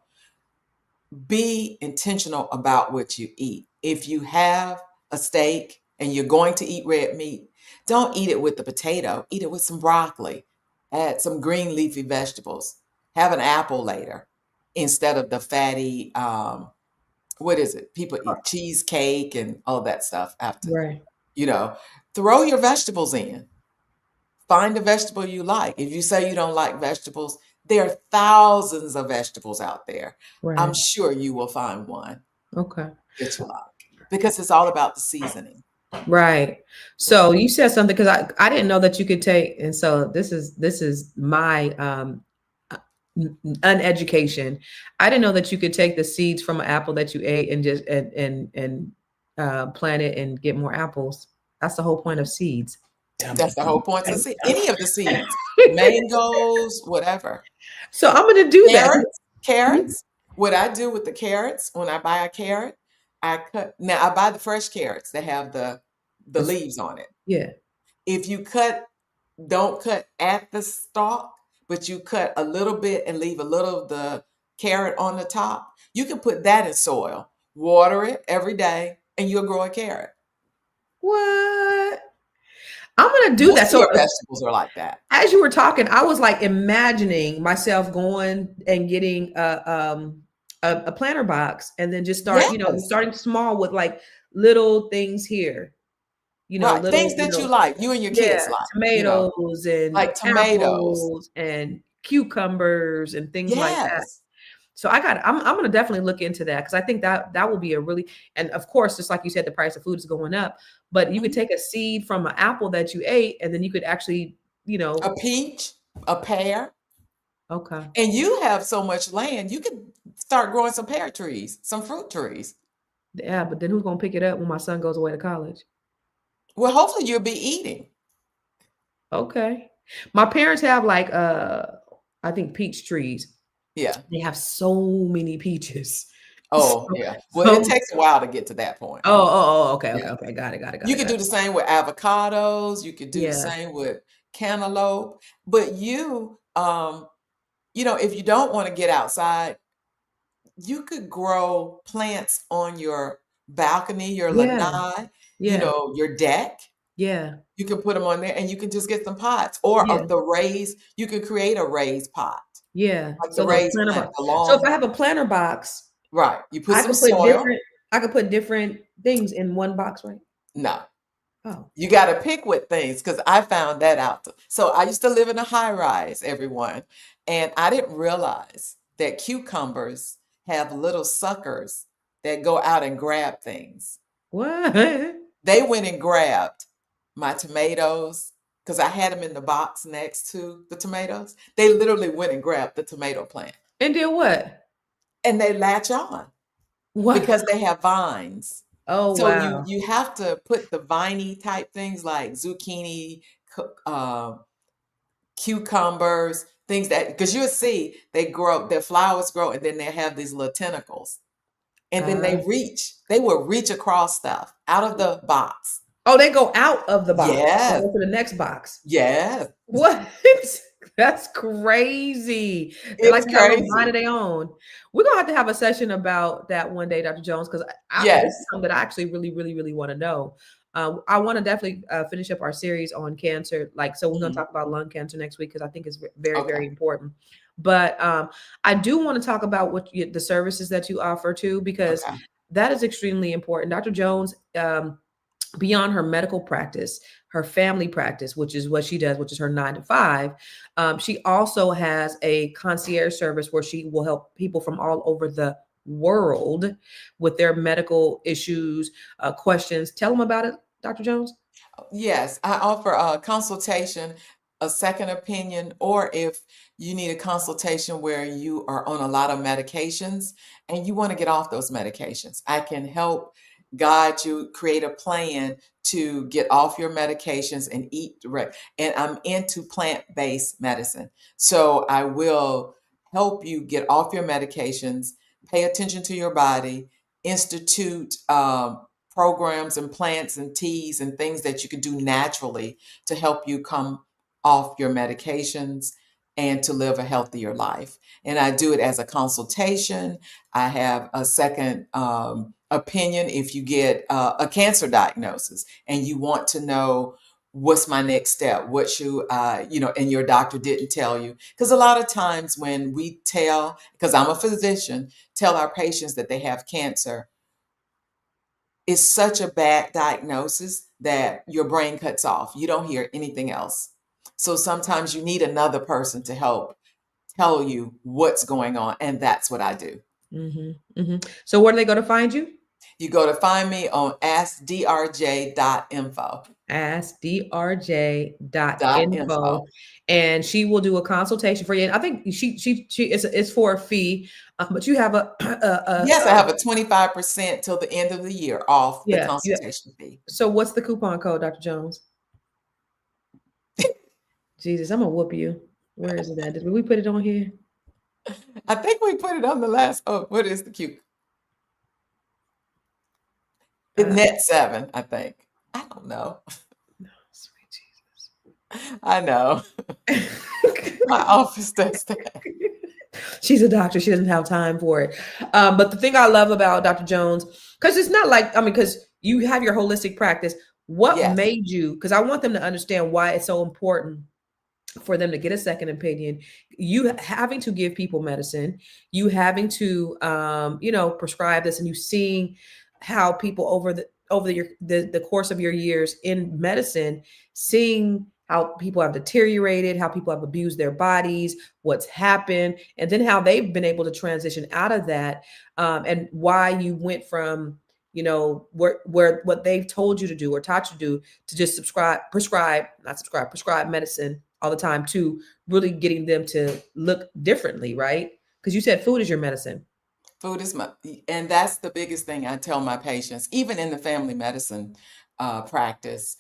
Be intentional about what you eat. If you have a steak and you're going to eat red meat, don't eat it with the potato. Eat it with some broccoli. Add some green leafy vegetables. Have an apple later instead of the fatty, what is it? People eat cheesecake and all that stuff after. Right. Throw your vegetables in. Find a vegetable you like. If you say you don't like vegetables, there are thousands of vegetables out there. I'm Right. sure you will find one Okay. that you like, because it's all about the seasoning. Right. So you said something, because I didn't know that you could take, and so this is my uneducation. I didn't know that you could take the seeds from an apple that you ate and just and plant it and get more apples. That's the whole point of seeds. That's the whole point of any of the seeds, mangoes, whatever. So I'm going to do that. Carrots. What I do with the carrots, when I buy a carrot, I buy the fresh carrots that have the leaves on it. Yeah. If you don't cut at the stalk, but you cut a little bit and leave a little of the carrot on the top, you can put that in soil, water it every day, and you'll grow a carrot. What? I'm going to do Most that. of So your vegetables are like that. as you were talking, I was like imagining myself going and getting a planter box, and then just start, Yes. starting small with like little things here. Right. little, Things that you like, you and your yeah, kids like, tomatoes and like tomatoes. apples and cucumbers and things like that. Yes. So I'm gonna definitely look into that because I think that will be a really, and of course, just like you said, the price of food is going up, but you could Mhm. take a seed from an apple that you ate, and then you could actually, A peach, a pear, okay, and you have so much land, you could start growing some pear trees, some fruit trees. yeah, but then who's gonna pick it up when my son goes away to college? Well, hopefully you'll be eating. Okay, my parents have like I think peach trees. Yeah. They have so many peaches. Oh, yeah. Well, it So, takes a while to get to that point. okay, Yeah. okay, okay, got it, got it, got You it, could got do it. the same with avocados. You could do the Yeah, same with cantaloupe. But if you don't want to get outside, you could grow plants on your balcony, your yeah, lanai, yeah, your deck. yeah, You can put them on there and you can just get some pots or yeah. of the raised, you can create a raised pot, Yeah. like the So the raised planter plant, box. the So if I long, have a planter box, right. You put I some could put soil. different I could put different things in one box, right? No, Oh. you got to pick with things because I found that out. So I used to live in a high rise, everyone, and I didn't realize that cucumbers have little suckers that go out and grab things. What? They went and grabbed my tomatoes because I had them in the box next to the tomatoes. They literally went and grabbed the tomato plant And did what? and they latch on What? because they have vines. Oh, So you wow. you have to put the viney type things like zucchini, cucumbers, things that because you'll see they grow, their flowers grow, and then they have these little tentacles, and then Uh, they will reach across stuff out of the box. oh, they go out of the box and Yes, go to the next box. yes, What? That's crazy. They like it's to have a little mind crazy. of their own. We're gonna have to have a session about that one day, Dr. Jones, because this Yes. is something that I actually really, really, really want to know. I want to definitely finish up our series on cancer. Like, so we're gonna Mhm. talk about lung cancer next week because I think it's very, Okay. very important. But I do want to talk about the services that you offer too, because Okay. that is extremely important. Dr. Jones, beyond her medical practice, her family practice, which is what she does, which is her 9 to 5. She also has a concierge service where she will help people from all over the world with their medical issues, questions. Tell them about it, Dr. Jones. Yes, I offer a consultation, a second opinion, or if you need a consultation where you are on a lot of medications and you want to get off those medications, I can help guide you, create a plan to get off your medications and eat direct. And I'm into plant-based medicine. So I will help you get off your medications, pay attention to your body, institute programs and plants and teas and things that you can do naturally to help you come off your medications and to live a healthier life. And I do it as a consultation. I have a second opinion if you get a cancer diagnosis and you want to know what's my next step, what should and your doctor didn't tell you. Because a lot of times when we tell, because I'm a physician, tell our patients that they have cancer, it's such a bad diagnosis that your brain cuts off. You don't hear anything else. So sometimes you need another person to help tell you what's going on. And that's what I do. So where do they go to find you? You go to find me on askdrj.info. askdrj.info, Info. and she will do a consultation for you. And I think it's for a fee, but you have Yes, I have a 25% till the end of the year off the yeah, yeah. consultation fee. So what's the coupon code, Dr. Jones? Jesus, I'm gonna whoop you. Where is it at? Did we put it on here? I think we put it on the last. Oh, what is the cute? It's Uh, net 7, I think. I don't know. sweet I know. Jesus. My office does that. She's a doctor. She doesn't have time for it. But the thing I love about Dr. Jones, because it's not like, because you have your holistic practice. What Yes. made you, because I want them to understand why it's so important for them to get a second opinion, you having to give people medicine, you having to, prescribe this, and you seeing how people over the course of your years in medicine, seeing how people have deteriorated, how people have abused their bodies, what's happened, and then how they've been able to transition out of that, and why you went from, you know, where what they've told you to do or taught you to do, to just prescribe medicine all the time, to really getting them to look differently, right? Because you said food is your medicine. Food is my, and that's the biggest thing I tell my patients, even in the family medicine practice.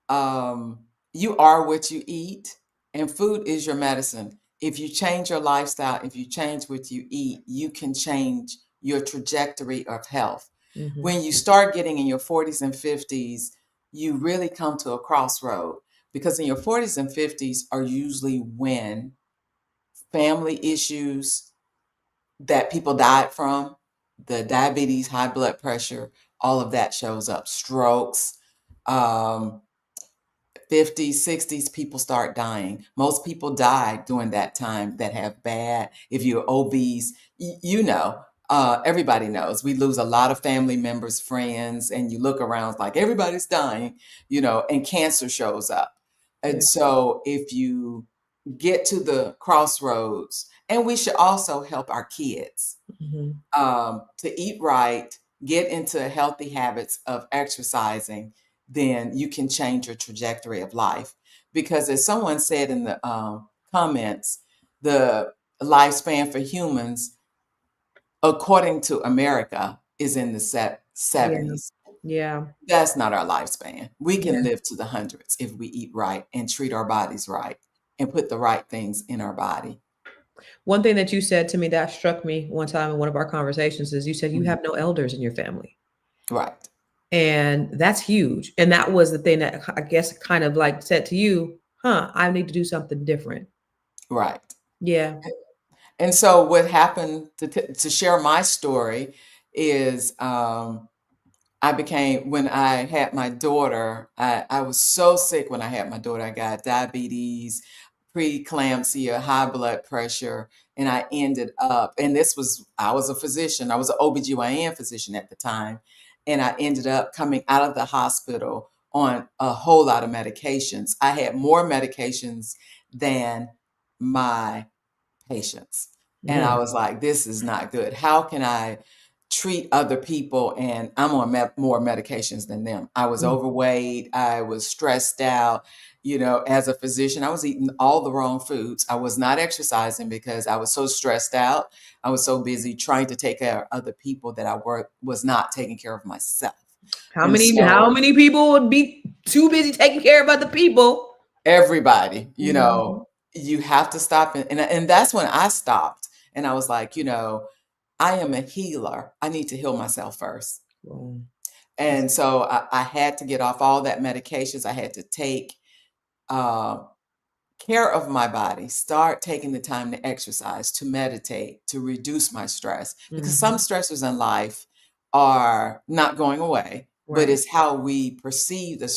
Um, you are what you eat, and food is your medicine. If you change your lifestyle, if you change what you eat, you can change your trajectory of health. Mm-hmm. When you start getting in your 40s and 50s, you really come to a crossroad, because in your 40s and 50s are usually when family issues that people died from, the diabetes, high blood pressure, all of that shows up, strokes, um, 50s, 60s, people start dying. Most people die during that time that have bad, if you're obese, you know, everybody knows we lose a lot of family members, friends, and you look around it's like everybody's dying, you know, and cancer shows up. And Yeah. so if you get to the crossroads, and we should also help our kids Mm-hmm. to eat right, get into healthy habits of exercising, then you can change your trajectory of life. Because as someone said in the comments, the lifespan for humans, according to America, is in the Yeah. 70s. Yeah. That's not our lifespan. We can Yeah. live to the hundreds if we eat right and treat our bodies right and put the right things in our body. One thing that you said to me that struck me one time in one of our conversations is you said you Mhm. have no elders in your family. Right, And that's huge. And that was the thing that I guess kind of like said to you, huh, I need to do something different. right. Yeah. And so what happened to share my story is I became, when I had my daughter, I was so sick when I had my daughter. I got diabetes, preeclampsia, high blood pressure, and I ended up, and I was a physician, I was an OBGYN physician at the time, and I ended up coming out of the hospital on a whole lot of medications. I had more medications than my patients. And I Mm. was like, this is not good. How can I treat other people and I'm on more medications than them? I was Mm. overweight. I was stressed out. You know, as a physician, I was eating all the wrong foods. I was not exercising because I was so stressed out. I was so busy trying to take care of other people that was not taking care of myself. How And many how so many people would be too busy taking care of other people? everybody, you Mhm. know, you have to stop. And that's when I stopped. And I was like, you know, I am a healer. I need to heal myself first. Well, And so I had to get off all that medications. I had to take uh, care of my body, start taking the time to exercise, to meditate, to reduce my stress. Because some mhm. stressors in life are not going away, but Right. it's how we perceive the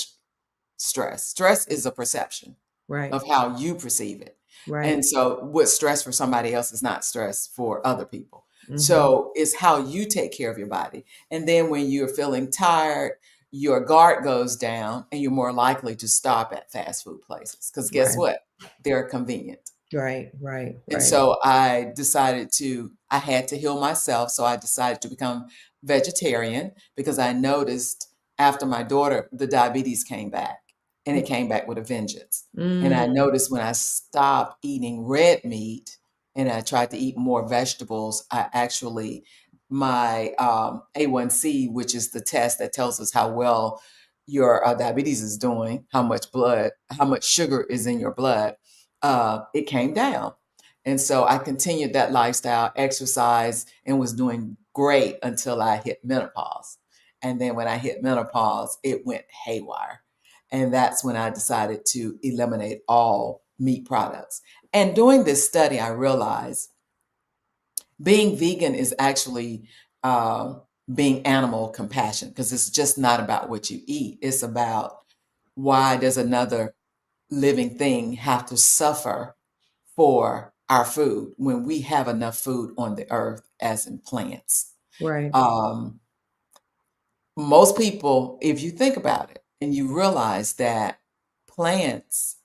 stress. Stress is a perception Right. of how you perceive it. Right. And so what's stress for somebody else is not stress for other people. Mhm. So it's how you take care of your body. And then when you're feeling tired, your guard goes down and you're more likely to stop at fast food places. Because guess Right. what? They're convenient. Right. Right. And Right. so I had to heal myself. So I decided to become vegetarian because I noticed after my daughter, the diabetes came back and it came back with a vengeance. And I Mm. noticed when I stopped eating red meat and I tried to eat more vegetables, I actually, my A1C, which is the test that tells us how well your diabetes is doing, how much sugar is in your blood, it came down. And so I continued that lifestyle, exercise, and was doing great until I hit menopause. And then when I hit menopause, it went haywire. And that's when I decided to eliminate all meat products. And doing this study, I realized being vegan is actually uh, being animal compassion, because it's just not about what you eat. It's about, why does another living thing have to suffer for our food when we have enough food on the earth as in plants? Right. Um, most people, if you think about it and you realize that plants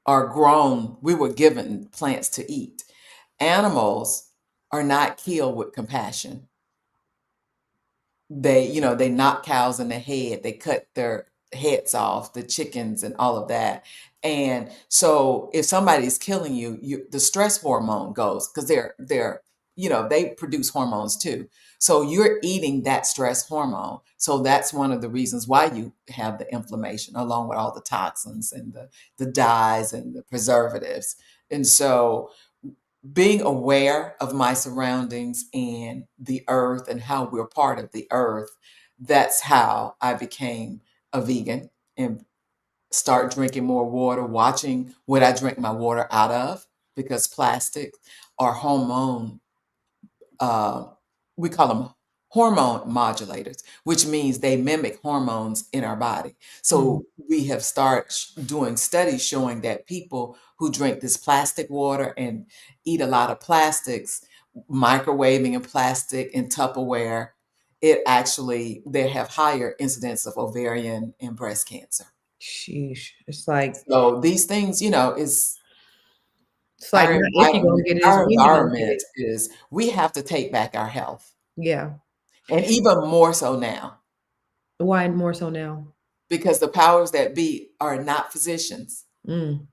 are grown, we were given plants to eat. Animals are not killed with compassion. They knock cows in the head, they cut their heads off, the chickens and all of that. And so if somebody's killing you, the stress hormone goes because they produce hormones too. So you're eating that stress hormone. So that's one of the reasons why you have the inflammation, along with all the toxins and the dyes and the preservatives. And so being aware of my surroundings and the earth and how we're part of the earth, that's how I became a vegan and start drinking more water, watching what I drink my water out of, because plastic or hormone, uh, we call them hormone modulators, which means they mimic hormones in our body. So we have started doing studies showing that people who drink this plastic water and eat a lot of plastics, microwaving and plastic and Tupperware, they have higher incidence of ovarian and breast cancer. Sheesh. It's like So these things, is not if you're gonna get it, it's our when you're gonna get environment it. is we have to take back our health. Yeah. And even more so now, Why more so now? because the powers that be are not physicians. Mm.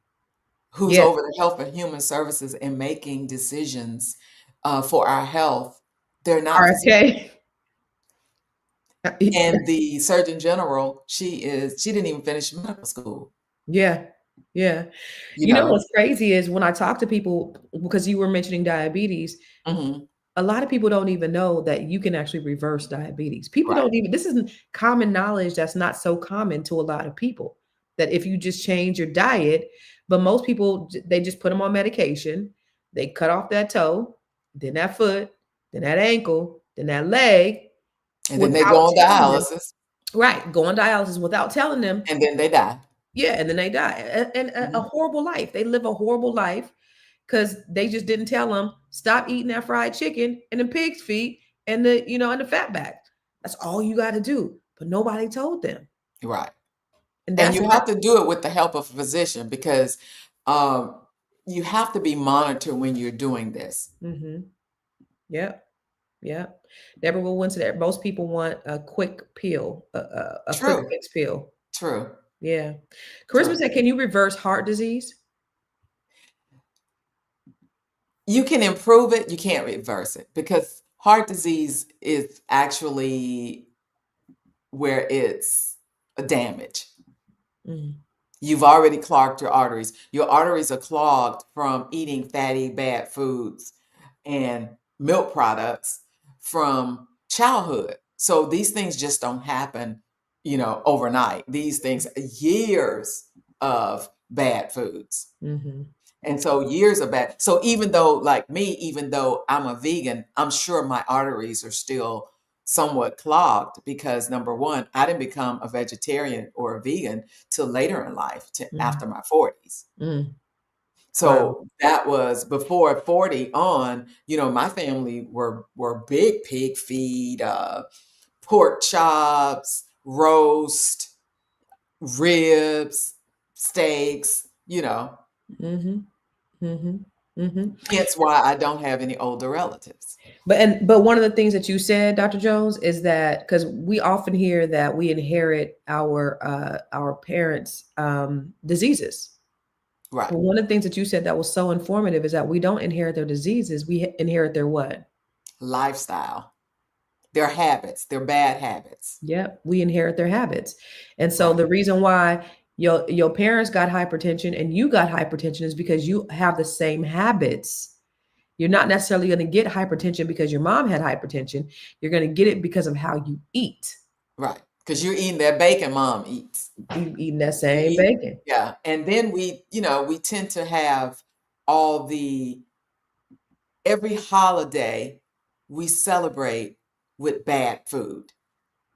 Who's Yeah. over the Health and Human Services and making decisions for our health? They're not physicians. RFK. And the Surgeon General, she didn't even finish medical school. Yeah. Yeah. You know. What's crazy is when I talk to people, because you were mentioning diabetes, Mhm. a lot of people don't even know that you can actually reverse diabetes. People Right. don't even, this isn't common knowledge. That's not so common to a lot of people, that if you just change your diet, but most people, they just put them on medication. They cut off that toe, then that foot, then that ankle, then that leg, And then they without go on telling them, dialysis, right, go on dialysis without telling them. and then they die. Yeah, and then they die. And a Mhm. horrible life. They live a horrible life because they just didn't tell them stop eating that fried chicken and the pig's feet and the fat back. That's all you got to do. But nobody told them. Right. And And that's you why. have to do it with the help of a physician, because um, you have to be monitored when you're doing this. Mm-hmm. Yep. Yep. Never will went to that. Most people want a quick pill, a quick True. fix pill. True. Yeah. Charisma True. said, can you reverse heart disease? You can improve it, you can't reverse it, because heart disease is actually where it's a damage. Mm. You've already clogged your arteries. Your arteries are clogged from eating fatty, bad foods and milk products from childhood. So these things just don't happen, overnight. These things, years of bad foods. Mm-hmm. And so years of bad. So even though, like me, even though I'm a vegan, I'm sure my arteries are still somewhat clogged, because number one, I didn't become a vegetarian or a vegan till later in life, Mm. after my 40s. Mm. Wow. So that was before 40 on, my family were big pig feed, pork chops, roast, ribs, steaks, Mm-hmm. Mm-hmm. Mm-hmm. hence why I don't have any older relatives. But one of the things that you said, Dr. Jones, is that because we often hear that we inherit our parents' diseases. Right. But one of the things that you said that was so informative is that we don't inherit their diseases; we inherit their what? Lifestyle, their habits, their bad habits. Yep, we inherit their habits, and so Right. the reason why your parents got hypertension and you got hypertension is because you have the same habits. You're not necessarily going to get hypertension because your mom had hypertension. You're going to get it because of how you eat. Right. Because you're eating that bacon mom eats. You eating that You same eat, bacon. yeah. And then we tend to have every holiday we celebrate with bad food.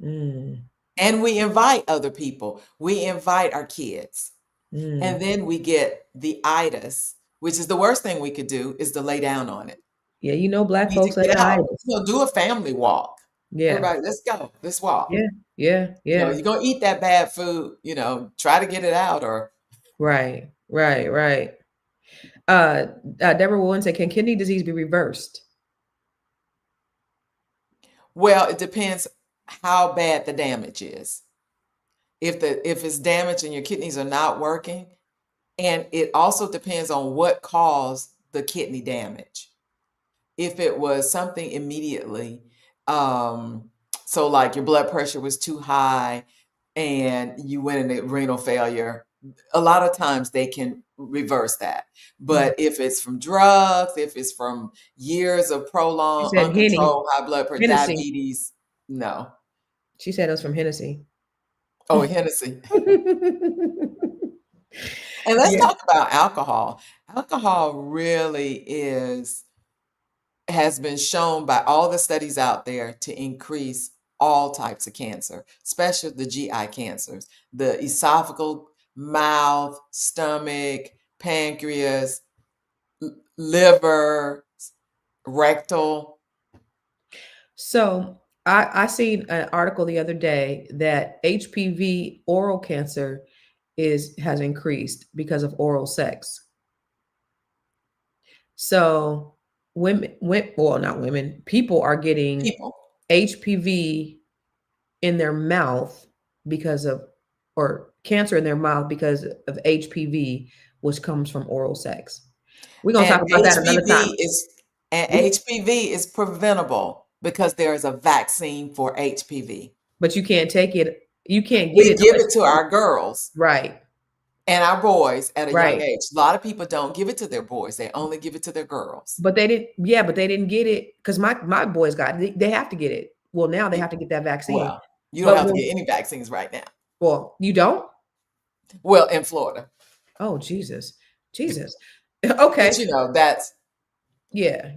Mm, And we invite other people. We invite our kids. And mm. then we get the itis, which is the worst thing we could do, is to lay down on it. Yeah, Black You need folks to are get the out. itis. Do a family walk. Yeah. Everybody, let's go. Let's walk. Yeah. Yeah. Yeah. You're gonna eat that bad food, try to get it out. Or Right. Right. Right. Deborah Willen said, can kidney disease be reversed? well, it depends how bad the damage is. If it's damaged and your kidneys are not working, and it also depends on what caused the kidney damage. If it was something immediately, so like your blood pressure was too high and you went into renal failure, a lot of times they can reverse that. But if it's from drugs, if it's from years of She prolonged said Henny. uncontrolled high blood pressure, Hennessy. diabetes, no. She said it was from Hennessy. Oh, Hennessy. And let's Yeah. talk about alcohol. Alcohol really has been shown by all the studies out there to increase all types of cancer, especially the GI cancers, the esophageal, mouth, stomach, pancreas, liver, rectal. So I seen an article the other day that HPV oral cancer has increased because of oral sex. So well, not women, people are getting People. HPV in their mouth because of, or cancer in their mouth because of HPV, which comes from oral sex. We're gonna talk And about that another time. HPV is preventable because there is a vaccine for HPV. But you can't take it. You can't get We it give unless it to our girls right, and our boys at a young right. age. A lot of people don't give it to their boys. They only give it to their girls. But they didn't. Yeah, but they didn't get it because my boys got it. They have to get it. Well, now they have to get that vaccine. Well, you don't But have to get any vaccines right now. well, you don't. Well, in Florida. Oh Jesus, Jesus. Okay. But that's Yeah,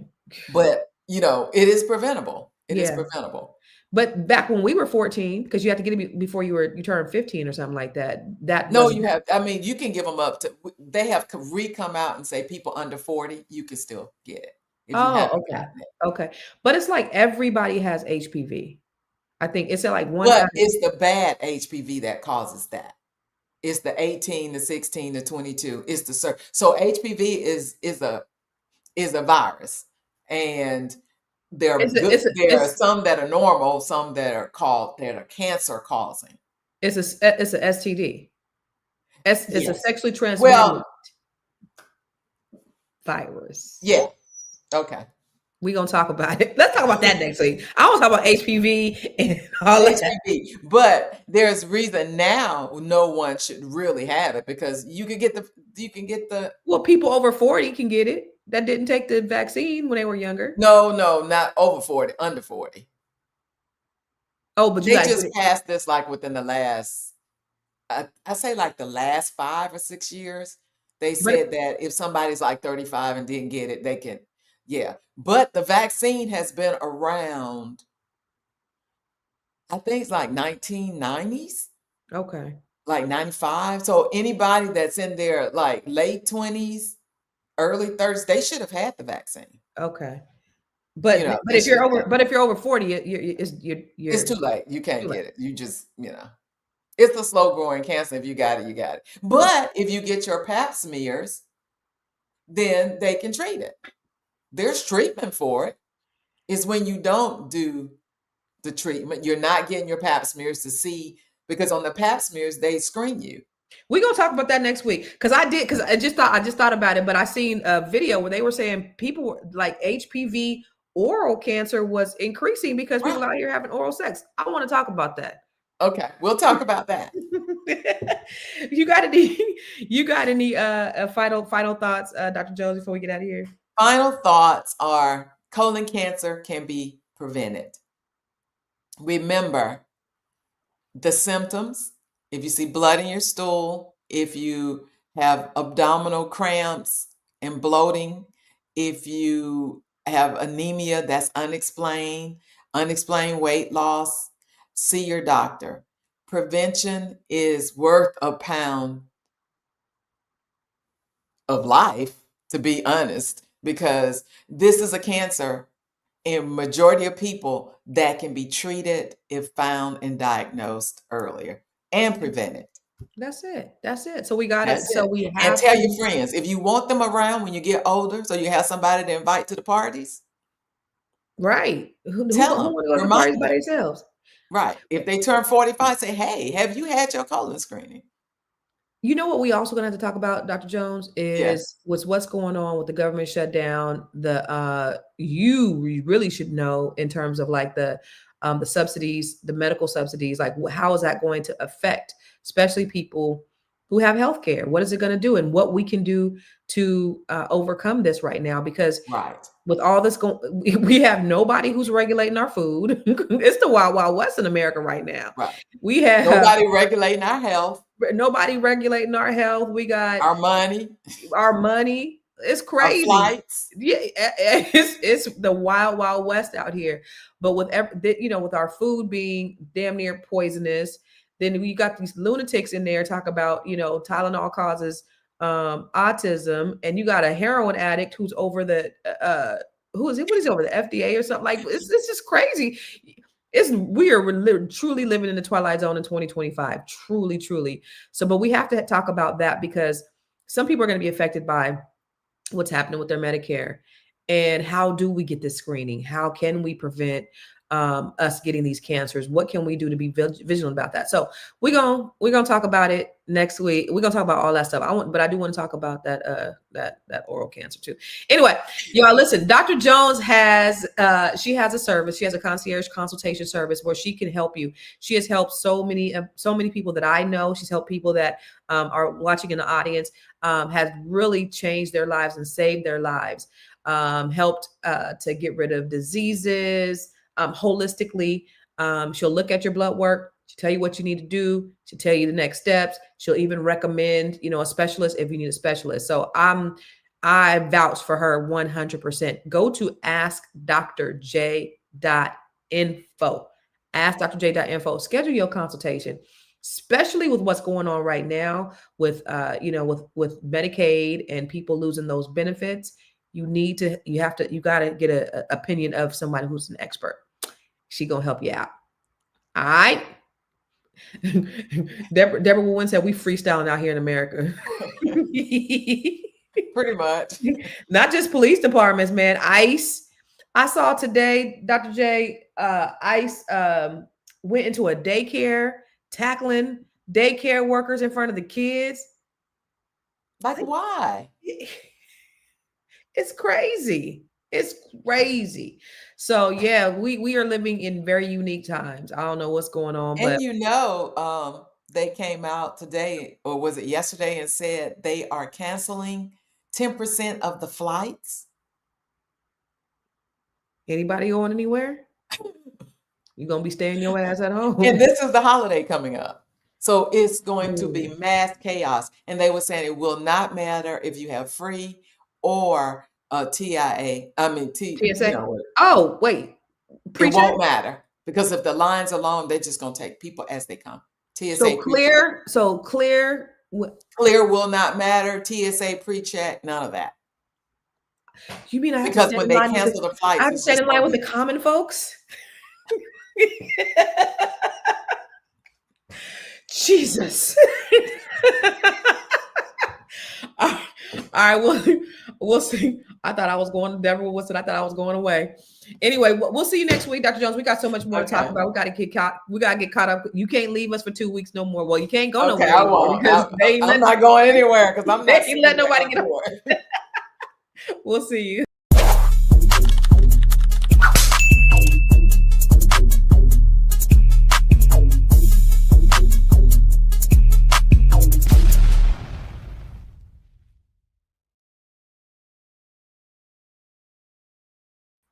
it is preventable. It is yeah. preventable. But back when we were 14, because you had to get it before you turned 15 or something like that. That No, wasn't you can give them up to, they have come out and say people under 40, you can still get it if you oh, haven't okay. gotten it. Okay. But it's like everybody has HPV. I think it's like one But out of it's the bad HPV that causes that. It's the 18, the 16, the 22. It's so HPV is a virus, and there are good. There are some that are normal, some that are cancer causing. it's a STD. It's a Yes. sexually transmitted Well, virus. yeah. Okay. We're gonna talk about it. Let's talk about that next week. I want to talk about HPV and all that. HPV, but there's reason now no one should really have it because you can get the Well, people over 40 can get it that didn't take the vaccine when they were younger. no, not over 40, under 40. Oh, but you They guys just passed this like within the last, I say like the last 5 or 6 years. They said that if somebody's like 35 and didn't get it, they can, yeah. But the vaccine has been around, I think it's like 1990s. okay. Like 95. So anybody that's in their like late 20s, early 30s, they should have had the vaccine. Okay. But They if you're should over have. but if you're over 40, you're It's too late. You can't too late. get it. You just, it's a slow growing cancer. If you got it, you got it. But if you get your pap smears, then they can treat it. There's treatment for it. It's when you don't do the treatment, you're not getting your pap smears to see, because on the pap smears, they screen you. We're gonna talk about that next week. Because I just thought about it, but I seen a video where they were saying people were like HPV oral cancer was increasing because people out here having oral sex. I want to talk about that. Okay, we'll talk about that. You got any final thoughts, Dr. Jones, before we get out of here? Final thoughts are colon cancer can be prevented. Remember the symptoms. If you see blood in your stool, if you have abdominal cramps and bloating, if you have anemia that's unexplained weight loss, see your doctor. Prevention is worth a pound of life, to be honest, because this is a cancer in majority of people that can be treated if found and diagnosed earlier and prevented. That's it. That's it. So we got it. That's So it. we And have tell to. your friends, if you want them around when you get older, so you have somebody to invite to the parties, Right. Who tell them, want to go to the parties remind by them. themselves? Right. If they turn 45, say, hey, have you had your colon screening? You know what we also gonna have to talk about, Dr. Jones, Yes. is what's going on with the government shutdown. You really should know in terms of like the subsidies, the medical subsidies, like how is that going to affect, especially people who have health care? What is it going to do, and what we can do to overcome this right now? Because Right. with all this going, we have nobody who's regulating our food. It's the wild, wild west in America right now. Right. We have Nobody regulating our health, nobody regulating our health. We got our money, our money. It's our crazy. flights. Yeah, it's the wild, wild west out here. But with with our food being damn near poisonous, then we got these lunatics in there talk about Tylenol causes autism, and you got a heroin addict who's over the what is he over the FDA or something, like it's just crazy. We're truly living in the twilight zone in 2025, truly. So, but we have to talk about that because some people are going to be affected by what's happening with their Medicare, and how do we get this screening? How can we prevent us getting these cancers? What can we do to be vigilant about that? So we're gonna talk about it next week. We're gonna talk about all that stuff. But I do want to talk about that oral cancer too. Anyway, y'all listen. Dr. Jones has she has a service. She has a concierge consultation service where she can help you. She has helped so many people that I know. She's helped people that are watching in the audience. Has really changed their lives and saved their lives. Helped to get rid of diseases holistically. She'll look at your blood work. She'll tell you what you need to do. She'll tell you the next steps. She'll even recommend, a specialist if you need a specialist. So I vouch for her 100%. Go to askdrj.info. Askdrj.info. Schedule your consultation, especially with what's going on right now with with Medicaid and people losing those benefits. You got to get an opinion of somebody who's an expert. She gonna help you out. All right. Deborah Wynn said we freestyling out here in America. Pretty much. Not just police departments, man. ICE. I saw today, Dr. J, ICE went into a daycare, tackling daycare workers in front of the kids. Like why? It's crazy. It's crazy. So yeah, we are living in very unique times. I don't know what's going on, but And they came out today, or was it yesterday, and said they are canceling 10% of the flights. anybody going anywhere? You're gonna be staying your ass at home. And this is the holiday coming up. So it's going to be mass chaos. And they were saying it will not matter if you have free or TIA. I mean, TSA. Oh, wait. It won't matter, because if the lines are long, they're just going to take people as they come. TSA Clear will not matter. TSA pre-check, none of that. You mean because when they cancel the flights, I have to stand in line with the common folks? Jesus. All right, we'll see. I thought I was going. Deborah Woodson. I thought I was going away. Anyway, we'll see you next week, Dr. Jones. We got so much more to talk about. We got to get caught. We got to get caught up. You can't leave us for 2 weeks no more. Well, you can't go nowhere. I won't. I'm not going anywhere because I'm not. They ain't let nobody get. We'll see you.